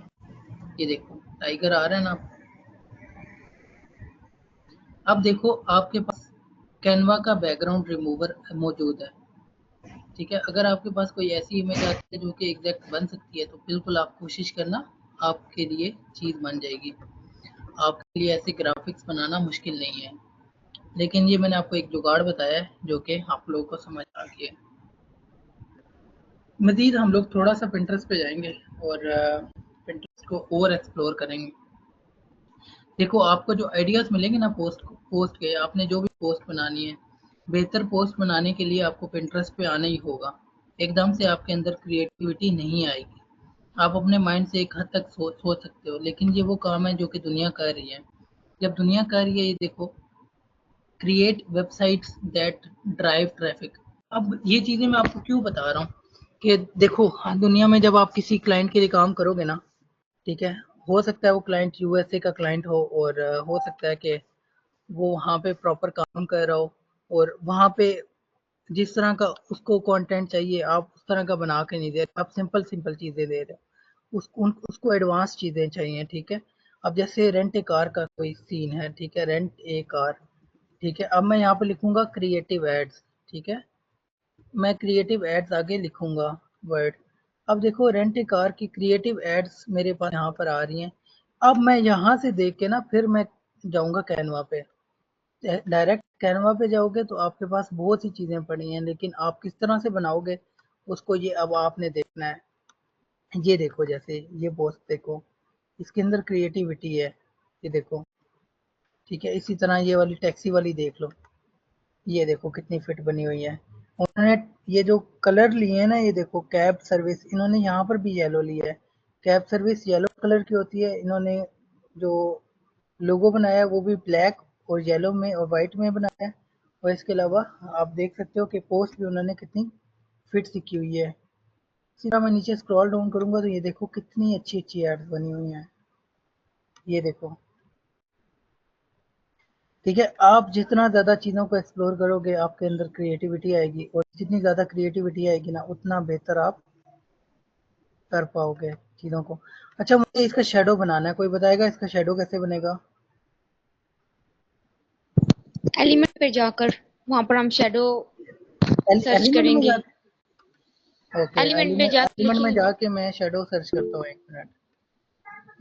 ये देखो टाइगर आ रहा है ना। अब देखो आपके पास कैनवा का बैकग्राउंड रिमूवर मौजूद है। ठीक है, अगर आपके पास कोई ऐसी इमेज आती है जो कि एग्जैक्ट बन सकती है तो बिल्कुल आप कोशिश करना, आपके लिए चीज़ बन जाएगी। आपके लिए ऐसे ग्राफिक्स बनाना मुश्किल नहीं है, लेकिन ये मैंने आपको एक जुगाड़ बताया है जो कि आप लोगों को समझ आ गया है। मज़ीद हम लोग थोड़ा सा पिंटरेस्ट पे जाएंगे और पिंटरेस्ट को और एक्सप्लोर करेंगे। देखो आपको जो आइडियाज़ मिलेंगे ना पोस्ट के, आपने जो भी पोस्ट बनानी है, बेहतर पोस्ट बनाने के लिए आपको पिंटरेस्ट पे आना ही होगा। एकदम से आपके अंदर क्रिएटिविटी नहीं आएगी। आप अपने माइंड से एक हद तक सोच सकते हो, लेकिन ये वो काम है जो कि दुनिया कर रही है। जब दुनिया कर रही है, ये देखो create websites that drive traffic. अब ये चीज़ें मैं आपको क्यों बता रहा हूँ कि देखो हाँ, दुनिया में जब आप किसी क्लाइंट के लिए काम करोगे ना, ठीक है, हो सकता है वो क्लाइंट USA का क्लाइंट हो और हो सकता है कि वो वहाँ पे प्रॉपर काम कर रहा हो और वहाँ पे जिस तरह का उसको कंटेंट चाहिए आप उस तरह का बना के नहीं दे रहे, आप सिंपल सिंपल चीज़ें दे रहे हो, उसको एडवांस चीज़ें चाहिए। ठीक है, अब जैसे रेंट ए कार का कोई सीन है, ठीक है, रेंट ए कार, ठीक है, अब मैं यहाँ पे लिखूंगा क्रिएटिव एड्स। ठीक है, मैं क्रिएटिव एड्स आगे लिखूंगा वर्ड। अब देखो रेंट ए कार की क्रिएटिव एड्स मेरे पास यहाँ पर आ रही हैं। अब मैं यहाँ से देख के ना फिर मैं जाऊंगा कैनवा पे। डायरेक्ट कैनवा पे जाओगे तो आपके पास बहुत सी चीजें पड़ी हैं, लेकिन आप किस तरह से बनाओगे उसको ये अब आपने देखना है। ये देखो, जैसे ये पोस्ट देखो, इसके अंदर क्रिएटिविटी है, ये देखो। ठीक है, इसी तरह ये वाली टैक्सी वाली देख लो, ये देखो कितनी फिट बनी हुई है। उन्होंने ये जो कलर लिए हैं ना, ये देखो कैब सर्विस, इन्होंने यहाँ पर भी येलो लिया है। कैब सर्विस येलो कलर की होती है, इन्होंने जो लोगो बनाया है वो भी ब्लैक और येलो में और वाइट में बनाया है। और इसके अलावा आप देख सकते हो कि पोस्ट भी उन्होंने कितनी फिट सी की हुई है। इसी तरह मैं नीचे स्क्रॉल डाउन करूंगा तो ये देखो कितनी अच्छी अच्छी एड्स बनी हुई हैं, ये देखो। ठीक है, आप जितना ज़्यादा चीज़ों को एक्सप्लोर करोगे आपके अंदर क्रिएटिविटी आएगी, और जितनी ज़्यादा क्रिएटिविटी आएगी ना उतना बेहतर आप कर पाओगे चीज़ों को। अच्छा, मुझे इसका शेडो बनाना है, कोई बताएगा इसका शेडो कैसे बनेगा? एलिमेंट पे जाकर वहां पर हम शेडो सर्च एलिमेंट में करेंगे। जाके, ओके, एलिमेंट पे जाकर एलिमेंट में लिखेंगे। जाके मैं शेडो सर्च करता हूँ।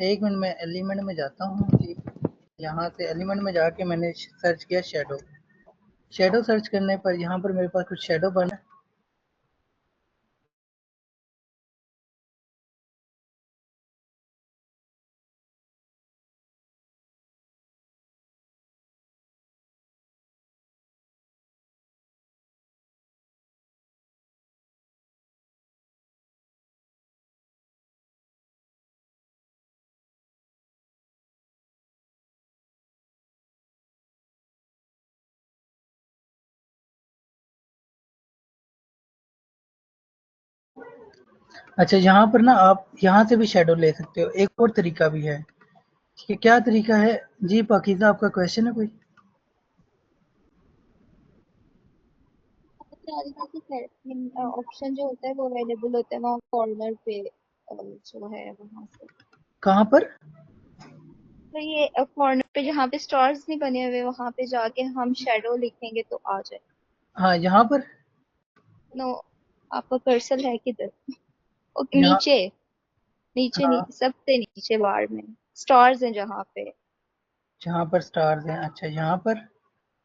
एक मिनट में एलिमेंट में जाता हूँ जी। यहाँ से एलिमेंट में जाके मैंने सर्च किया शेडो। शेडो सर्च करने पर यहाँ पर मेरे पास कुछ शेडो बना। अच्छा, यहाँ पर ना आप यहाँ से भी शेडो ले सकते हो, एक और तरीका भी है। ठीक है, क्या तरीका है जी? पाकिज़ा, आपका क्वेश्चन है कोई? ऑप्शन जो होता है वो अवेलेबल होता है वहाँ कॉर्नर पे जो है वहां से। कहाँ पर? तो ये कॉर्नर पे जहाँ पे स्टार्स नहीं बने हुए वहां पे जाके हम शेडो लिखेंगे तो आ जाए। हाँ, यहाँ पर। नो, आपका कर्सर है किधर? ओ, यहाँ, नीचे नीचे हाँ, सबसे नीचे बार में स्टार्स हैं जहाँ पे। जहाँ पर स्टार्स हैं। अच्छा, यहाँ पर।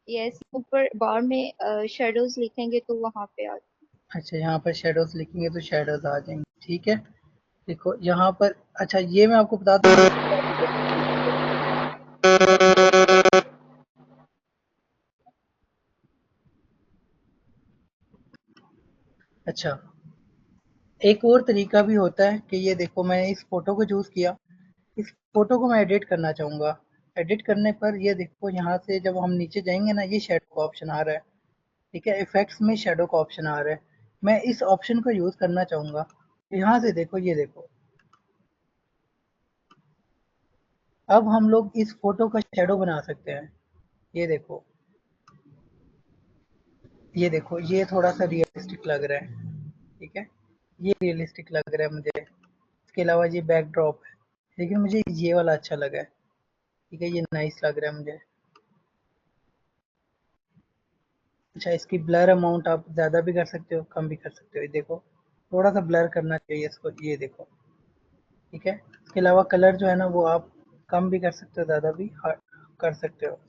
यस, ऊपर बार में शेडोज लिखेंगे तो वहां पे आ जाए। अच्छा, यहाँ पर शेडोज लिखेंगे तो शेडोज आ जाएंगे। ठीक है, देखो यहाँ पर। अच्छा, ये मैं आपको बता दूँ। अच्छा, एक और तरीका भी होता है कि ये देखो, मैंने इस फोटो को चूज किया, इस फोटो को मैं एडिट करना चाहूंगा। एडिट करने पर ये देखो, यहाँ से जब हम नीचे जाएंगे ना, ये शेडो का ऑप्शन आ रहा है। ठीक है, इफेक्ट्स में शेडो का ऑप्शन आ रहा है। मैं इस ऑप्शन को यूज करना चाहूंगा। यहाँ से देखो, ये देखो, अब हम लोग इस फोटो का शेडो बना सकते हैं। ये देखो, ये देखो, ये थोड़ा सा रियलिस्टिक लग रहा है। ठीक है, ये रियलिस्टिक लग रहा है मुझे। इसके अलावा ये बैकड्रॉप है, लेकिन मुझे ये वाला अच्छा लगा है। ठीक है, ये नाइस लग रहा है मुझे। अच्छा, इसकी ब्लर अमाउंट आप ज़्यादा भी कर सकते हो, कम भी कर सकते हो। ये देखो, थोड़ा सा ब्लर करना चाहिए इसको, ये देखो। ठीक है, इसके अलावा कलर जो है ना वो आप कम भी कर सकते हो, ज़्यादा भी कर सकते हो,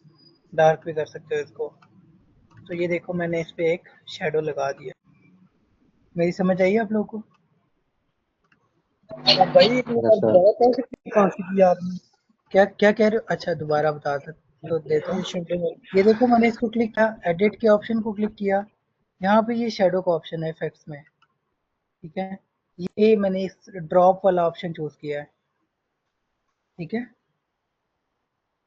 डार्क भी कर सकते हो इसको। तो ये देखो, मैंने इस पे एक शेडो लगा दिया। मेरी समझ आई आप लोगों को? अब भाई एक यस बार सर। दोबारा कह सकते हैं कहाँ से किया आपने? क्या क्या कह रहे हो? अच्छा, दोबारा बता सकते तो देता हूँ। ये देखो, मैंने इसको क्लिक किया, एडिट के ऑप्शन को क्लिक किया। यहाँ पे ये शेडो का ऑप्शन है इफेक्ट्स में। ठीक है, ये मैंने इस ड्रॉप वाला ऑप्शन चूज किया है। ठीक है,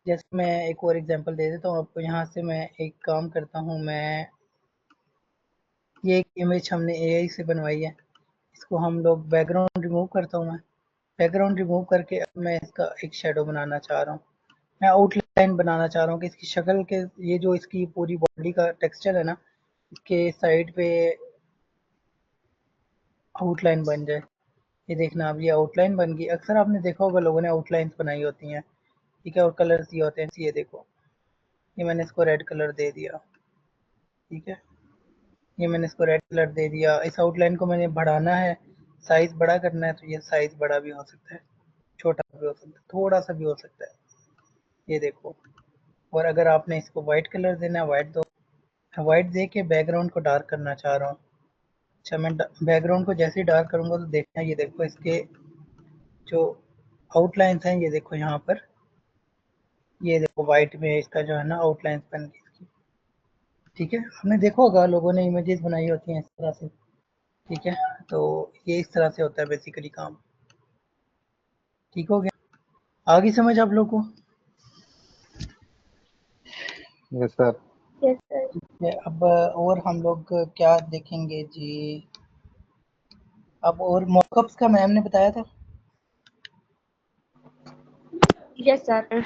जैसे मैं एक और एग्जांपल दे देता हूँ आपको। यहाँ से मैं एक काम करता हूँ, मैं ये एक इमेज हमने एआई से बनवाई है, इसको हम लोग बैकग्राउंड रिमूव करता हूँ मैं। बैकग्राउंड रिमूव करके अब मैं इसका एक शेडो बनाना चाह रहा हूँ। मैं आउटलाइन बनाना चाह रहा हूँ कि इसकी शक्ल के, ये जो इसकी पूरी बॉडी का टेक्सचर है ना, इसके साइड पे आउटलाइन बन जाए। ये देखना, अब ये आउटलाइन बन गई। अक्सर आपने देखा होगा लोगों ने आउटलाइंस बनाई होती हैं। ठीक है, और कलर्स दिए होते हैं। ये देखो, ये मैंने इसको रेड कलर दे दिया, ठीक है, ये मैंने इसको रेड कलर दे दिया। इस आउटलाइन को मैंने बढ़ाना है, साइज बड़ा करना है, तो ये साइज बड़ा भी हो सकता है, छोटा भी हो सकता है, थोड़ा सा भी हो सकता है, ये देखो। और अगर आपने इसको वाइट कलर देना है, वाइट दो, वाइट दे के बैकग्राउंड को डार्क करना चाह रहा हूँ। अच्छा, मैं बैकग्राउंड को जैसे ही डार्क करूंगा तो देखना, ये देखो इसके जो आउटलाइंस हैं, ये देखो यहाँ पर, ये देखो वाइट में इसका जो है ना आउटलाइंस बन गई इसकी, ठीक है। आपने देखा होगा लोगों ने इमेजेस बनाई होती हैं इस तरह से, ठीक है। तो ये इस तरह से होता है बेसिकली काम, ठीक हो गया, आगे समझ आप लोगों को? Yes sir. Yes sir. ठीक है, अब और हम लोग क्या देखेंगे जी? अब और मॉकअप्स का मैम ने बताया था। Yes sir.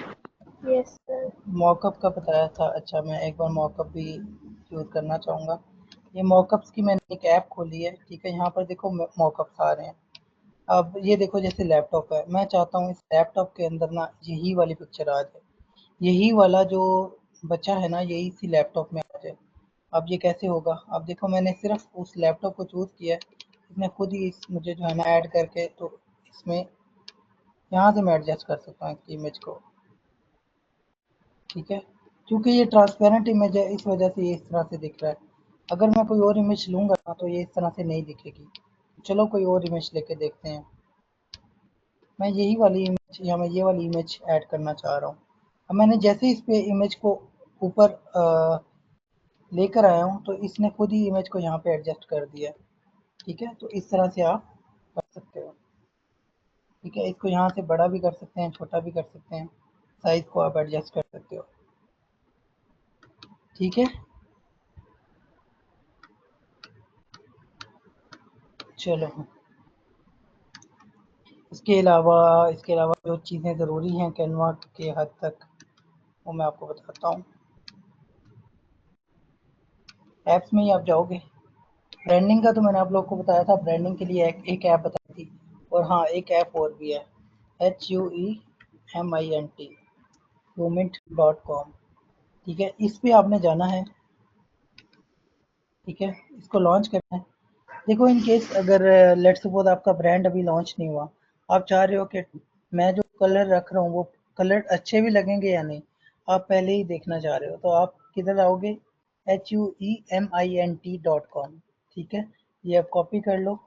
Yes sir. Mock-up का बताया था। अच्छा, मैं एक बार मॉकअप भी यूज़ करना चाहूँगा। ये मॉकअप्स की मैंने एक ऐप खोली है, ठीक है। यहाँ पर देखो मॉकअप्स आ रहे हैं। अब ये देखो जैसे लैपटॉप है, मैं चाहता हूँ इस लैपटॉप के अंदर ना यही वाली पिक्चर आ जाए, यही वाला जो बच्चा है ना यही इसी लैपटॉप में आ जाए। अब ये कैसे होगा? अब देखो मैंने सिर्फ उस लैपटॉप को चूज़ किया है, इसने खुद ही मुझे जो है ना ऐड करके, तो इसमें यहाँ से मैं एडजस्ट कर सकता हूँ इमेज को, ठीक है। क्योंकि ये ट्रांसपेरेंट इमेज है, इस वजह से ये इस तरह से दिख रहा है। अगर मैं कोई और इमेज लूँगा ना तो ये इस तरह से नहीं दिखेगी। चलो कोई और इमेज लेके देखते हैं। मैं यही वाली इमेज या मैं ये वाली इमेज ऐड करना चाह रहा हूँ। अब मैंने जैसे इस पे इमेज को ऊपर लेकर आया हूँ, तो इसने खुद ही इमेज को यहाँ पे एडजस्ट कर दिया है, ठीक है। तो इस तरह से आप कर सकते हो, ठीक है। इसको यहाँ से बड़ा भी कर सकते हैं, छोटा भी कर सकते हैं, साइज को आप एडजस्ट कर सकते हो, ठीक है। चलो, इसके अलावा जो चीज़ें ज़रूरी हैं कैनवा के हद तक, वो मैं आपको बताता हूँ। ऐप्स में ही आप जाओगे। ब्रांडिंग का तो मैंने आप लोगों को बताया था, ब्रांडिंग के लिए एक ऐप बताई थी। और हाँ, एक ऐप और भी है, HUEMINT humint.com, ठीक है। इस पे आपने जाना है, ठीक है। इसको लॉन्च करना है। देखो इन केस अगर लेट्स सपोज आपका ब्रांड अभी लॉन्च नहीं हुआ, आप चाह रहे हो कि मैं जो कलर रख रहा हूँ वो कलर अच्छे भी लगेंगे या नहीं, आप पहले ही देखना चाह रहे हो, तो आप किधर आओगे? HUEMINT.com, ठीक है। ये आप कॉपी कर लो,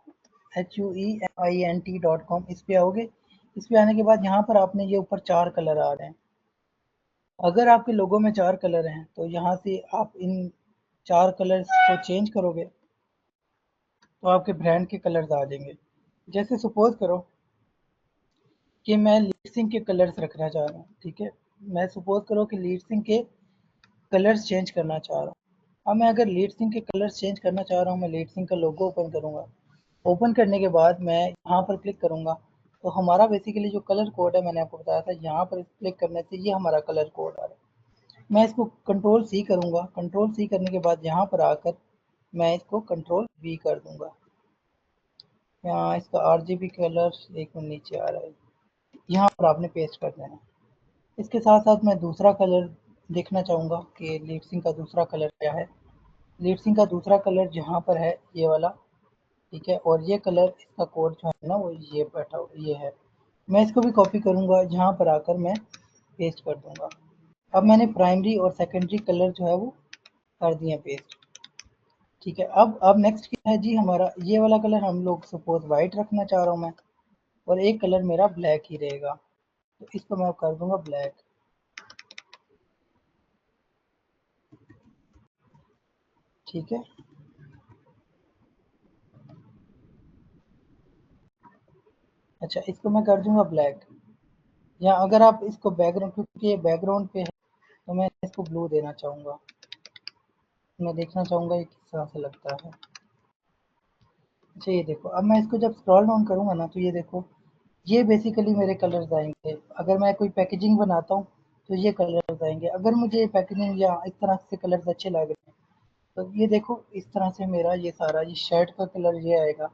HUEMINT.com, इस पे आओगे। इस पे आने के बाद यहाँ पर आपने ये ऊपर 4 कलर आ रहे हैं। अगर आपके लोगों में 4 कलर हैं तो यहाँ से आप इन 4 कलर्स को चेंज करोगे तो आपके ब्रांड के कलर्स आ जाएंगे। जैसे सपोज करो कि मैं लीड सिंह के कलर्स रखना चाह रहा हूँ, ठीक है। मैं सपोज करो कि लीड सिंह के कलर्स चेंज करना चाह रहा हूँ। अब मैं अगर लीड सिंह के कलर्स चेंज करना चाह रहा हूँ, मैं लीड सिंह का लोगो ओपन करूँगा। ओपन करने के बाद मैं यहाँ पर क्लिक करूँगा, तो हमारा बेसिकली जो कलर कोड है मैंने आपको बताया था, यहाँ पर क्लिक करने से ये हमारा कलर कोड आ रहा है। मैं इसको कंट्रोल C करूँगा, कंट्रोल C करने के बाद यहाँ पर आकर मैं इसको कंट्रोल V कर दूँगा। यहाँ इसका RGB कलर एक मिनट नीचे आ रहा है, यहाँ पर आपने पेस्ट कर देना। इसके साथ साथ मैं दूसरा कलर देखना चाहूँगा कि लीड सिंह का दूसरा कलर क्या है। लीड सिंह का दूसरा कलर जहाँ पर है ये वाला, ठीक है। और ये कलर इसका कोड जो है ना वो ये बैठा ये है। मैं इसको भी कॉपी करूँगा, जहाँ पर आकर मैं पेस्ट कर दूँगा। अब मैंने प्राइमरी और सेकेंडरी कलर जो है वो कर दिए पेस्ट, ठीक है। अब नेक्स्ट क्या है जी, हमारा ये वाला कलर हम लोग सपोज वाइट रखना चाह रहा हूँ मैं, और एक कलर मेरा ब्लैक ही रहेगा, तो इसको मैं कर दूंगा ब्लैक, ठीक है। अच्छा, इसको मैं कर दूंगा ब्लैक। या अगर आप इसको बैकग्राउंड, क्योंकि ये बैकग्राउंड पे है तो मैं इसको ब्लू देना चाहूँगा। मैं देखना चाहूँगा ये किस तरह से लगता है। अच्छा, ये देखो, अब मैं इसको जब स्क्रॉल डाउन करूँगा ना तो ये देखो ये बेसिकली मेरे कलर्स आएंगे। अगर मैं कोई पैकेजिंग बनाता हूँ तो ये कलर्स आएंगे। अगर मुझे पैकेजिंग या इस तरह से कलर्स अच्छे लग रहे हैं तो ये देखो इस तरह से मेरा ये सारा ये शर्ट का कलर ये आएगा,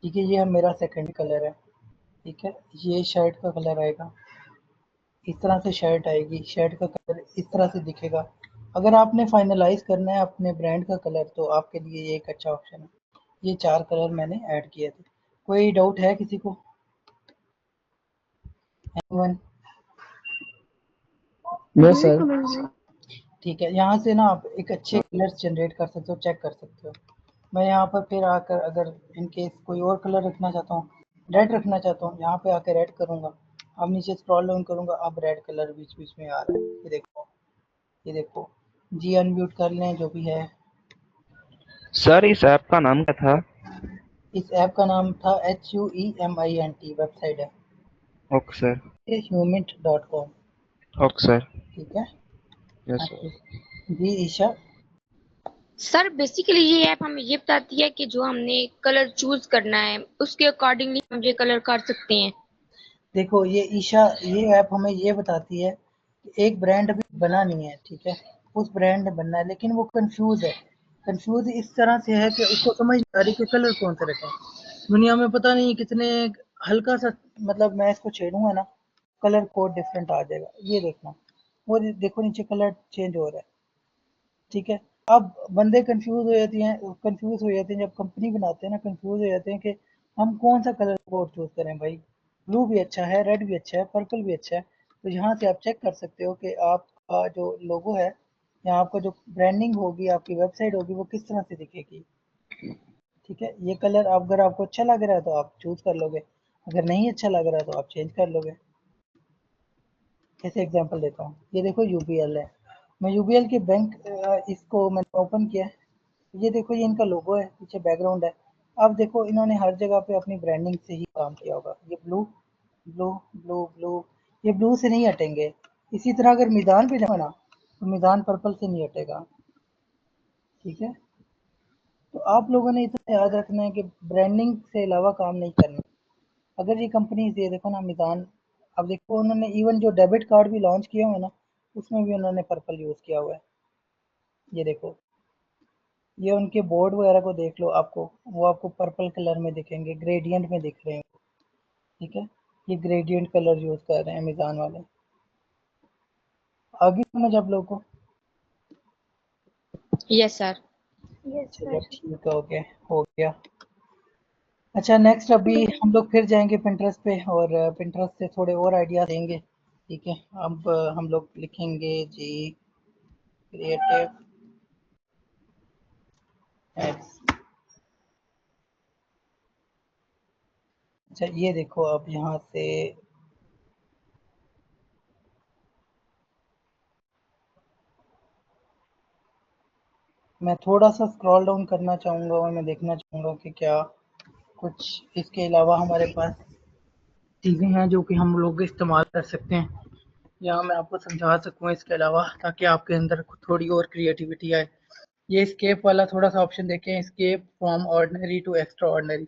ठीक है। ये मेरा सेकंड कलर है, ठीक है। ये शर्ट का कलर आएगा, इस तरह से शर्ट आएगी, शर्ट का कलर इस तरह से दिखेगा। अगर आपने फाइनलाइज करना है अपने ब्रांड का कलर तो आपके लिए ये एक अच्छा ऑप्शन है। ये 4 कलर मैंने ऐड किए थे। कोई डाउट है किसी को? एनीवन? Yes sir. ठीक है, यहाँ से ना आप एक अच्छे कलर्स जनरेट कर सकते हो, चेक कर सकते हो। मैं यहाँ पर फिर आकर अगर इन केस कोई और कलर रखना चाहता हूँ, रेड रखना चाहता हूँ, यहाँ पे आकर रेड करूँगा। अब नीचे स्क्रॉल डाउन करूँगा, अब रेड कलर बीच बीच में आ रहा है। ये देखो, ये देखो। जी अनम्यूट कर लें जो भी है। सर इस ऐप का नाम क्या था? इस ऐप का नाम था HUEMINT, वेबसाइट है okay sir. humint.com। Okay sir. ठीक है। यस अच्छा सर। जी ईशा। सर बेसिकली ये ऐप हमें ये बताती है कि जो हमने कलर चूज करना है उसके अकॉर्डिंगली हम ये कलर कर सकते हैं। देखो ये ईशा, ये ऐप हमें ये बताती है कि एक ब्रांड अभी बना नहीं है, ठीक है, उस ब्रांड ने बनना है लेकिन वो कंफ्यूज है। कंफ्यूज इस तरह से है कि उसको समझ नहीं आ रही कि कलर कौन सा रखें। दुनिया में पता नहीं कितने, हल्का सा मतलब मैं इसको छेड़ूंगा ना, कलर कोड डिफरेंट आ जाएगा। ये देखना, वो देखो नीचे कलर चेंज हो रहा है। ठीक है। अब बंदे कंफ्यूज हो जाते हैं जब कंपनी बनाते हैं ना, कंफ्यूज हो जाते हैं कि हम कौन सा कलर कोड चूज करें भाई। ब्लू भी अच्छा है, रेड भी अच्छा है, पर्पल भी अच्छा है। तो यहाँ से आप चेक कर सकते हो कि आपका जो लोगो है या आपका जो ब्रांडिंग होगी, आपकी वेबसाइट होगी, वो किस तरह से दिखेगी। ठीक है, ये कलर अगर आपको अच्छा लग रहा है तो आप चूज कर लोगे, अगर नहीं अच्छा लग रहा है तो आप चेंज कर लोगे। ऐसे एग्जांपल देता हूँ, ये देखो यूबीएल है, मैं यूबीएल के बैंक इसको मैंने ओपन किया है। ये देखो, ये इनका लोगो है, पीछे बैकग्राउंड है। अब देखो इन्होंने हर जगह पे अपनी ब्रांडिंग से ही काम किया होगा। ये ब्लू ब्लू ब्लू ब्लू, ये ब्लू से नहीं हटेंगे। इसी तरह अगर मैदान पे जाओ ना तो मैदान पर्पल से नहीं हटेगा। ठीक है, तो आप लोगों ने इतना याद रखना है कि ब्रांडिंग से अलावा काम नहीं करना। अगर ये कंपनी ये देखो ना मैदान, अब देखो उन्होंने इवन जो डेबिट कार्ड भी लॉन्च किया हुआ है ना, उसमें भी उन्होंने पर्पल यूज किया हुआ है। ये देखो, ये उनके बोर्ड वगैरह को देख लो, आपको वो आपको पर्पल कलर में दिखेंगे, ग्रेडियंट में दिख रहे हैं। ठीक है, ये ग्रेडियंट कलर यूज कर रहे हैं अमेज़न वाले। आगे समझ आप लोगों को? Yes sir. चलो ठीक है, ओके, हो गया। अच्छा नेक्स्ट अभी हम लोग फिर जाएंगे पिंटरेस्ट पे और पिंटरेस्ट से थोड़े और आइडिया देंगे। ठीक है, अब हम लोग लिखेंगे जी क्रिएटिव एड्स। अच्छा ये देखो, अब यहाँ से मैं थोड़ा सा स्क्रॉल डाउन करना चाहूँगा और मैं देखना चाहूँगा कि क्या कुछ इसके अलावा हमारे पास चीज़ें हैं जो कि हम लोग इस्तेमाल कर सकते हैं, या मैं आपको समझा सकूँ इसके अलावा, ताकि आपके अंदर थोड़ी और क्रिएटिविटी आए। ये स्केप वाला थोड़ा सा ऑप्शन देखें, escape from ordinary to extraordinary.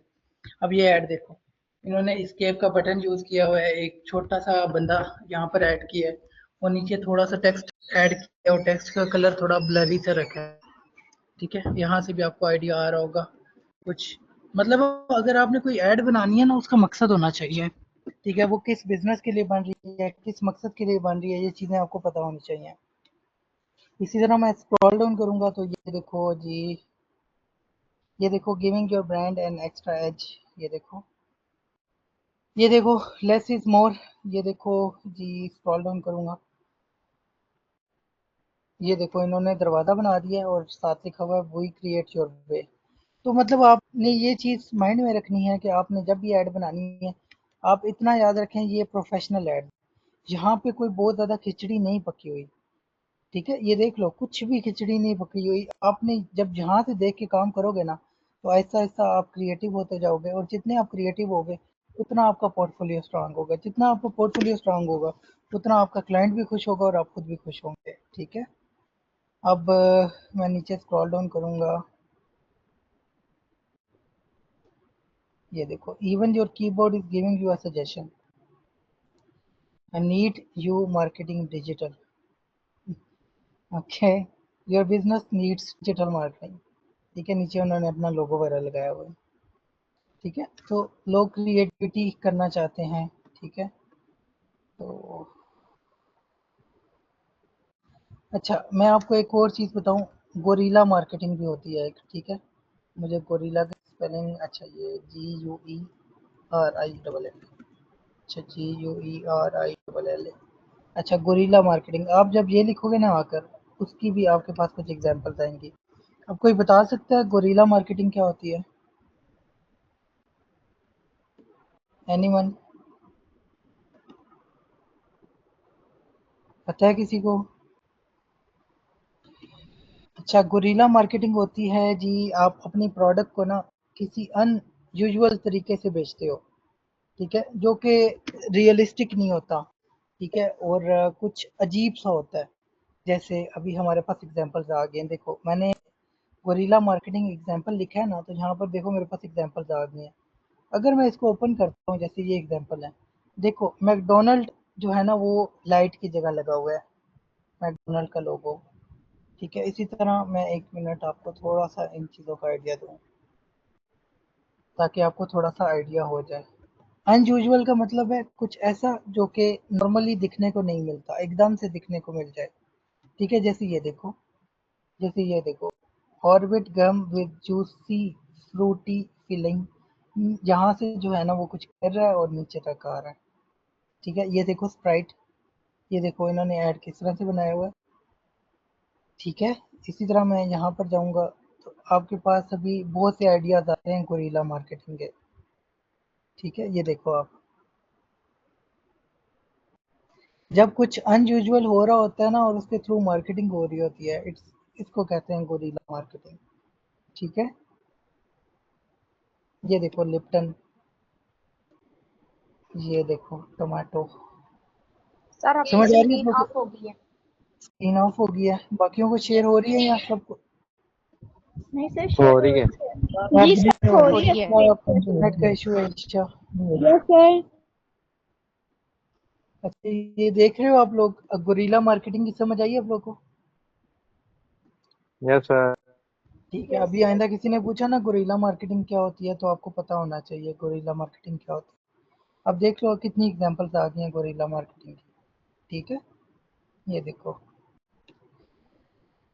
अब ये ऐड देखो, इन्होंने स्केप का बटन यूज़ किया हुआ है, एक छोटा सा बंदा यहाँ पर ऐड किया है और नीचे थोड़ा सा टेक्स्ट ऐड किया और टेक्स्ट का कलर थोड़ा ब्लरी से रखा है। ठीक है, यहाँ से भी आपको आइडिया आ रहा होगा कुछ। मतलब अगर आपने कोई ऐड बनानी है ना, उसका मकसद होना चाहिए। ठीक है, वो किस बिजनेस के लिए बन रही है, किस मकसद के लिए बन रही है, ये चीज़ें आपको पता होनी चाहिए। इसी तरह मैं स्क्रॉल डाउन करूंगा तो ये देखो जी, ये देखो giving your brand an extra edge. ये देखो, ये देखो लेस इज मोर। ये देखो जी, स्क्रॉल डाउन करूंगा, ये देखो इन्होंने दरवाज़ा बना दिया है और साथ लिखा हुआ है वी क्रिएट योर वे। तो मतलब आपने ये चीज़ माइंड में रखनी है कि आपने जब भी ऐड बनानी है, आप इतना याद रखें ये प्रोफेशनल ऐड, यहाँ पे कोई बहुत ज़्यादा खिचड़ी नहीं पकी हुई। ठीक है, ये देख लो, कुछ भी खिचड़ी नहीं पकी हुई। आपने जब यहाँ से देख के काम करोगे ना, तो ऐसा ऐसा आप क्रिएटिव होते जाओगे, और जितने आप क्रिएटिव होगे उतना आपका पोर्टफोलियो स्ट्रांग होगा। जितना आपका पोर्टफोलियो स्ट्रांग होगा उतना आपका क्लाइंट भी खुश होगा और आप खुद भी खुश होंगे। ठीक है, अब मैं नीचे स्क्रॉल डाउन करूंगा, ये देखो even your keyboard is giving you a suggestion, I need you marketing digital. Okay, your business needs digital marketing. ठीक है, नीचे उन्होंने अपना लोगो वगैरह लगाया हुआ है। ठीक है, तो लोग क्रिएटिविटी करना चाहते हैं। ठीक है, तो अच्छा, मैं आपको एक और चीज़ बताऊँ, गोरिल्ला मार्केटिंग भी होती है एक, ठीक है? मुझे गोरिल्ला की स्पेलिंग, अच्छा ये GUERILLA, अच्छा GUERILLA, अच्छा गोरिल्ला मार्केटिंग। आप जब ये लिखोगे ना आकर, उसकी भी आपके पास कुछ एग्ज़ाम्पल्स आएँगी। अब कोई बता सकता है गोरिल्ला मार्केटिंग क्या होती है? एनीवन? पता है किसी को? अच्छा, गोरिल्ला मार्केटिंग होती है जी, आप अपनी प्रोडक्ट को ना किसी अनयूजुअल तरीके से बेचते हो, ठीक है? जो कि रियलिस्टिक नहीं होता, ठीक है? और कुछ अजीब सा होता है। जैसे अभी हमारे पास एग्जांपल्स आ गए हैं, देखो मैंने गोरिल्ला मार्केटिंग एग्जांपल लिखा है ना, तो यहाँ पर देखो मेरे पास एग्जांपल्स आ गए हैं। अगर मैं इसको ओपन करता हूँ, जैसे ये एग्जांपल है, देखो मैकडोनल्ड जो है ना वो लाइट की जगह लगा हुआ है, मैकडोनल्ड का लोगो, ठीक है? इसी तरह मैं 1 मिनट आपको थोड़ा-सा इन चीज़ों का आइडिया दूँ, ताकि आपको थोड़ा-सा आइडिया हो जाए। अनयूजुअल का मतलब है कुछ ऐसा जो कि नॉर्मली दिखने को नहीं मिलता, एकदम से दिखने को मिल जाए, ठीक है? जैसे ये देखो, Orbit gum with juicy fruity filling, यहाँ से जो है ना वो कुछ कर रहा है और नीचे तक आ रहा है, ठीक है? ये देखो स्प्राइट, ये देखो इन्होंने ऐड किस तरह से बनाया हुआ है, ठीक है? इसी तरह मैं यहाँ पर जाऊँगा, तो आपके पास अभी बहुत से आइडियाज़ आते हैं गोरिल्ला मार्केटिंग के, ठीक है? ये देखो आप, जब कुछ अनयूजुअल हो रहा होता है ना और उसके थ्रू मार्केटिंग हो रही होती है, इसको कहते हैं गोरिल्ला मार्केटिंग, ठीक है? ये देखो लिप्टन, ये देखो टोमेटो, सर समझ आपकी आ रही है स्क्रीन आप लोग ऑफ को? हो गई है। स्क्रीन ऑफ हो गया है, बाकियों को शेयर हो रही है या सबको? नहीं सर, हो शेयर रही हो है। रही है। जी आपकी सर, नहीं हो हो रही? रही है। क्या आपका इंटरनेट का इशू है? अच्छा, यस सर। अच्छा ये देख रहे हो आप लोग, गोरिल्ला मार्केटिंग की समझ आई है आप लोग को? Yes sir. ठीक है, अभी आइंदा किसी ने पूछा ना गोरिल्ला मार्केटिंग क्या होती है, तो आपको पता होना चाहिए गोरिल्ला मार्केटिंग क्या होती है। अब देख लो कितनी एग्जांपल्स आ गई हैं गोरिल्ला मार्केटिंग की, ठीक है? ये देखो,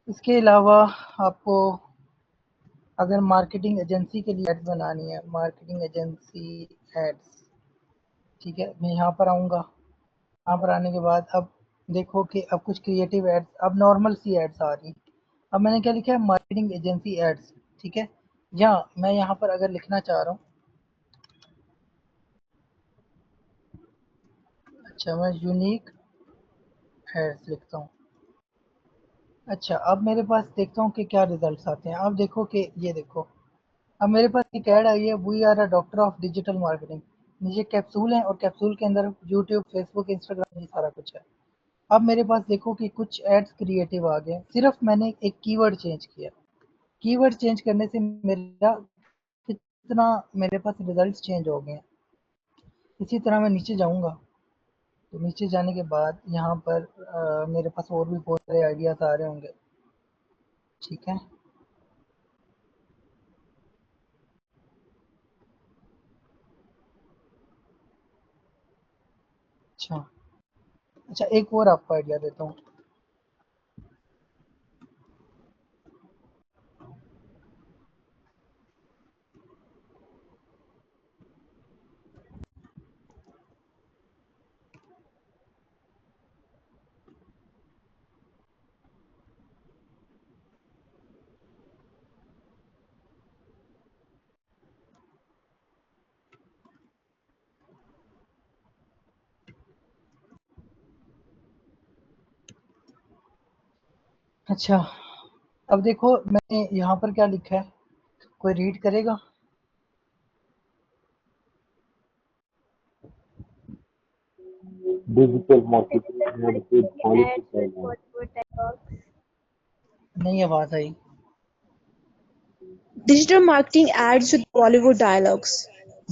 इसके अलावा आपको अगर मार्केटिंग एजेंसी के लिए एड्स बनानी है, मार्केटिंग एजेंसी एड्स, ठीक है? मैं यहाँ पर आऊँगा, यहाँ पर आने के बाद अब देखो कि अब कुछ क्रिएटिव एड्स, अब नॉर्मल सी एड्स आ रही। अब मैंने क्या लिखा है, मार्केटिंग एजेंसी एड्स, ठीक है? या मैं यहाँ पर अगर लिखना चाह रहा हूँ, अच्छा मैं यूनिक एड्स लिखता हूँ। अच्छा, अब मेरे पास देखता हूँ कि क्या रिजल्ट्स आते हैं। अब देखो कि ये देखो, अब मेरे पास एक ऐड आई है, we are a doctor of digital marketing. नीचे कैप्सूल है और कैप्सूल के अंदर यूट्यूब, फेसबुक, इंस्टाग्राम, ये सारा कुछ है। अब मेरे पास देखो कि कुछ एड्स क्रिएटिव आ गए, सिर्फ मैंने एक कीवर्ड चेंज किया। कीवर्ड चेंज करने से मेरा कितना, मेरे पास रिजल्ट्स चेंज हो गए हैं। इसी तरह मैं नीचे जाऊँगा, तो नीचे जाने के बाद यहाँ पर मेरे पास और भी बहुत सारे आइडियाज़ आ रहे होंगे, ठीक है? अच्छा, अच्छा एक और आपको आइडिया देता हूँ। अच्छा, अब देखो मैंने यहाँ पर क्या लिखा है, कोई रीड करेगा? Digital marketing ad with ads Bollywood with dialogue. Bollywood dialogues. नहीं आवाज़ आई। Digital marketing ads with Bollywood dialogues.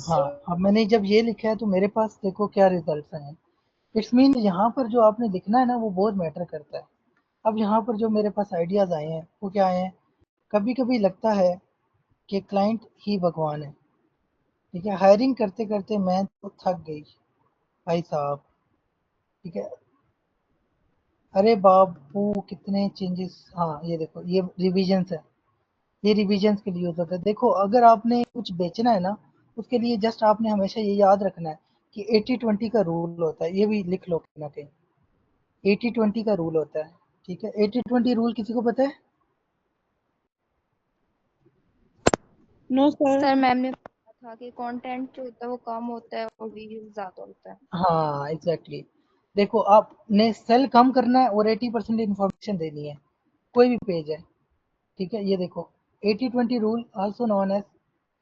हाँ, अब मैंने जब ये लिखा है तो मेरे पास देखो क्या रिजल्ट्स आए हैं। इट्स मीन यहाँ पर जो आपने लिखना है ना वो बहुत मैटर करता है। अब यहाँ पर जो मेरे पास आइडियाज़ आए हैं वो क्या आए हैं, कभी-कभी लगता है कि क्लाइंट ही भगवान है, ठीक है? हायरिंग करते-करते मैं तो थक गई भाई साहब, ठीक है? अरे बाबू कितने चेंजेस, हाँ ये देखो ये रिविजन्स है, ये रिविजन्स के लिए यूज होता है। देखो अगर आपने कुछ बेचना है ना, उसके लिए जस्ट आपने हमेशा ये याद रखना है कि 80-20 का रूल होता है, ये भी लिख लो कहीं ना कहीं। 80-20 का रूल होता है, ठीक है। 80-20 रूल किसी को पता है? No sir. सर मैम ने बोला था कि कंटेंट जो होता है वो कम होता है और व्यूज ज्यादा होता है। हाँ एग्जैक्टली देखो आपने सेल कम करना है और 80% इंफॉर्मेशन देनी है, कोई भी पेज है, ठीक है। ये देखो 80-20 rule, also known as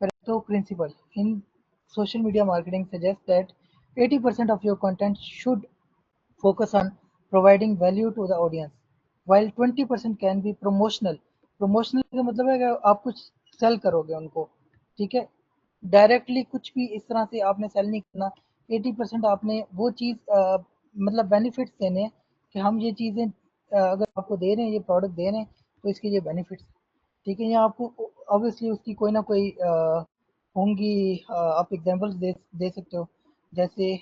Pareto principle, in social media marketing suggests that 80% of your content should focus on providing value to the audience, while 20% can be promotional. Promotional का मतलब है कि आप कुछ सेल करोगे उनको, ठीक है। डायरेक्टली कुछ भी इस तरह से आपने सेल नहीं करना। 80% आपने वो चीज़ मतलब बेनिफिट्स देने हैं कि हम ये चीज़ें अगर आपको दे रहे हैं, ये प्रोडक्ट दे रहे हैं, तो इसके ये बेनिफिट्स, ठीक है। यहाँ आपको ऑब्वियसली उसकी कोई ना कोई होंगी, आप एग्जांपल्स दे सकते हो। जैसे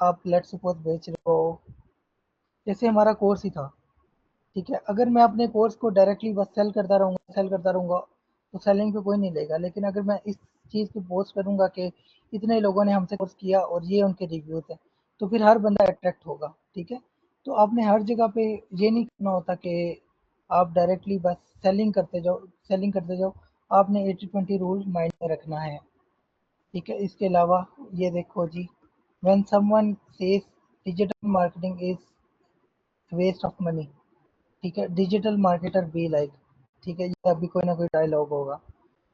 आप लेट्स सपोज बेच रहे हो, जैसे हमारा कोर्स ही था, ठीक है। अगर मैं अपने कोर्स को डायरेक्टली बस सेल करता रहूँगा, तो सेलिंग पे कोई नहीं लेगा। लेकिन अगर मैं इस चीज़ पे पोस्ट करूँगा कि इतने लोगों ने हमसे कोर्स किया और ये उनके रिव्यूज़ हैं, तो फिर हर बंदा अट्रैक्ट होगा, ठीक है। तो आपने हर जगह पे ये नहीं करना होता कि आप डायरेक्टली बस सेलिंग करते जाओ। आपने 80-20 रूल माइंड में रखना है, ठीक है। इसके अलावा ये देखो जी, when someone says digital marketing is waste of money, ठीक है, डिजिटल मार्केटर बी लाइक, ठीक है। ये अभी कोई ना कोई डायलॉग होगा,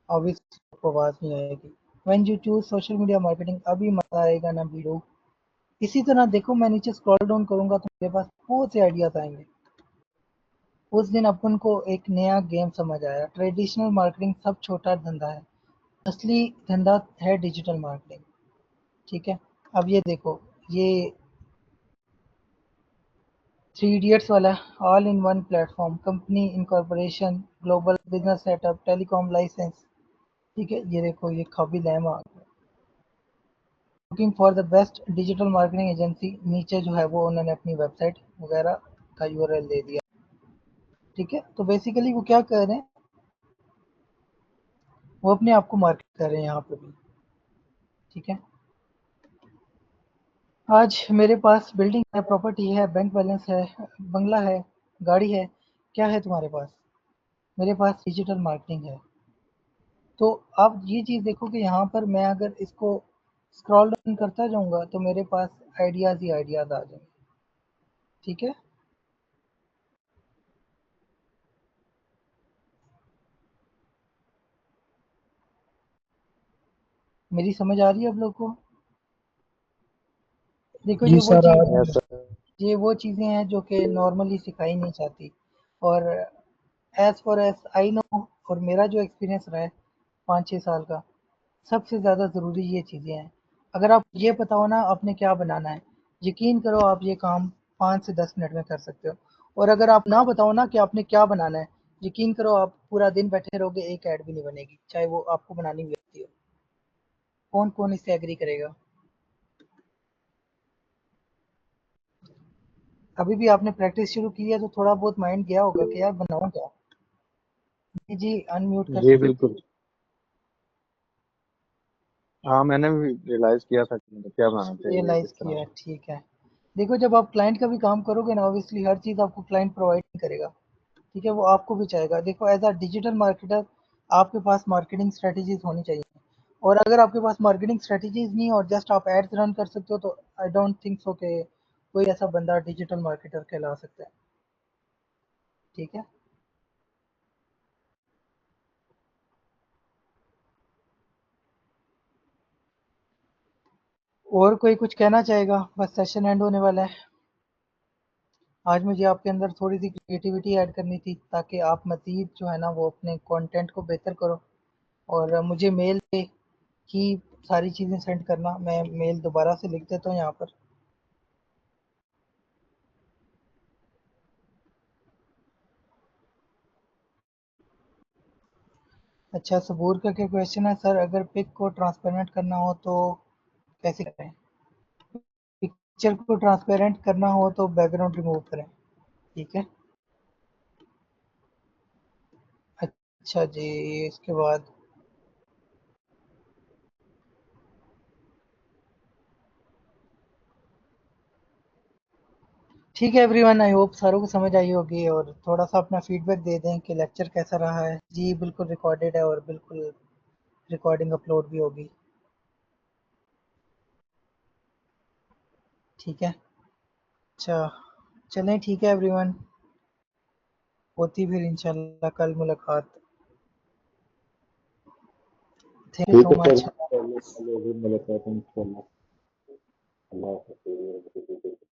ऑब्वियसली आपको आवाज़ नहीं आएगी। When you choose social media marketing, अभी मजा आएगा ना वीडियो। इसी तरह देखो मैं नीचे स्क्रॉल डाउन करूंगा तो मेरे पास बहुत से आइडियाज आएंगे। उस दिन अपन को एक नया गेम समझ आया, ट्रेडिशनल मार्केटिंग सब छोटा धंधा है, असली धंधा है डिजिटल मार्केटिंग, ठीक है। अब ये देखो, ये थ्री इडियट्स वाला, all in one platform, company incorporation, global business setup, telecom licence, ठीक है। ये देखो ये खबी लैम आ गया, looking for the best digital marketing agency, नीचे जो है वो उन्होंने अपनी वेबसाइट वगैरह का यूआरएल दे दिया, ठीक है। तो बेसिकली वो क्या कर रहे हैं, वो अपने आप को मार्केट कर रहे हैं यहाँ पे भी, ठीक है। आज मेरे पास बिल्डिंग है, प्रॉपर्टी है, बैंक बैलेंस है, बंगला है, गाड़ी है, क्या है तुम्हारे पास? मेरे पास डिजिटल मार्केटिंग है। तो आप ये चीज़ देखो कि यहाँ पर मैं अगर इसको स्क्रॉल डाउन करता जाऊँगा तो मेरे पास आइडियाज़ ही आइडियाज़ आ जाएंगे, ठीक है। मेरी समझ आ रही है आप लोग को? देखो जी सर, आ रही यस है। सर। ये वो चीज़ें हैं जो कि नॉर्मली सिखाई नहीं जाती। और as for as I know, और मेरा जो एक्सपीरियंस रहा है 5-6 साल का, सबसे ज़्यादा ज़रूरी ये चीज़ें हैं। अगर आप ये पता हो ना आपने क्या बनाना है, यकीन करो आप ये काम 5 से 10 मिनट में कर सकते हो। और अगर आप ना बताओ ना कि आपने क्या बनाना है, यकीन करो आप पूरा दिन बैठे रहोगे, एक ऐड भी नहीं बनेगी, चाहे वो आपको बनानी भी आती हो। कौन-कौन इससे एग्री करेगा? अभी भी आपने प्रैक्टिस शुरू की है तो थोड़ा बहुत माइंड गया होगा कि यार बनाऊँ क्या? जी, जी अनम्यूट कर जी सकते हैं। बिल्कुल। हाँ मैंने भी रियलाइज किया था कि मतलब क्या बनाना चाहिए रियलाइज़ किस तरह किया है, से। ठीक है। देखो जब आप क्लाइंट का भी काम करोगे ना, ऑब्वियसली हर चीज़ आपको क्लाइंट प्रोवाइड नहीं करेगा, ठीक है, वो आपको भी चाहेगा। देखो एज़ अ डिजिटल मार्केटर आपके पास मार्केटिंग स्ट्रैटेजीज़ होनी चाहिए। और अगर आपके पास मार्केटिंग स्ट्रैटेजीज़ नहीं है और जस्ट आप एड्स रन कर सकते हो, तो आई डोंट थिंक सो कि कोई ऐसा बंदा डिजिटल मार्केटर कहला सकता है, ठीक है। और कोई कुछ कहना चाहेगा? बस सेशन एंड होने वाला है। आज मुझे आपके अंदर थोड़ी-सी क्रिएटिविटी ऐड करनी थी ताकि आप मज़ीद जो है ना वो अपने कंटेंट को बेहतर करो। और मुझे मेल पे ही सारी चीज़ें सेंड करना, मैं मेल दोबारा से लिख देता हूँ यहाँ पर। अच्छा, सबूर का क्या क्वेश्चन है सर, अगर पिक को ट्रांसपेरेंट करना हो तो कैसे करें? पिक्चर को ट्रांसपेरेंट करना हो तो बैकग्राउंड रिमूव करें। ठीक है। अच्छा जी, इसके बाद ठीक है एवरीवन, आई होप सारों को समझ आई होगी और थोड़ा सा अपना फीडबैक दे दें कि लेक्चर कैसा रहा है। जी बिल्कुल रिकॉर्डेड है और बिल्कुल रिकॉर्डिंग अपलोड भी होगी। ठीक है, अच्छा चलें, ठीक है एवरीवन, होती फिर इंशाल्लाह कल मुलाकात। थैंक यू ठीक सो है मच। सर, चलो चलो फिर मुलाकात इंशाल्लाह। अल्लाह हाफ़िज़।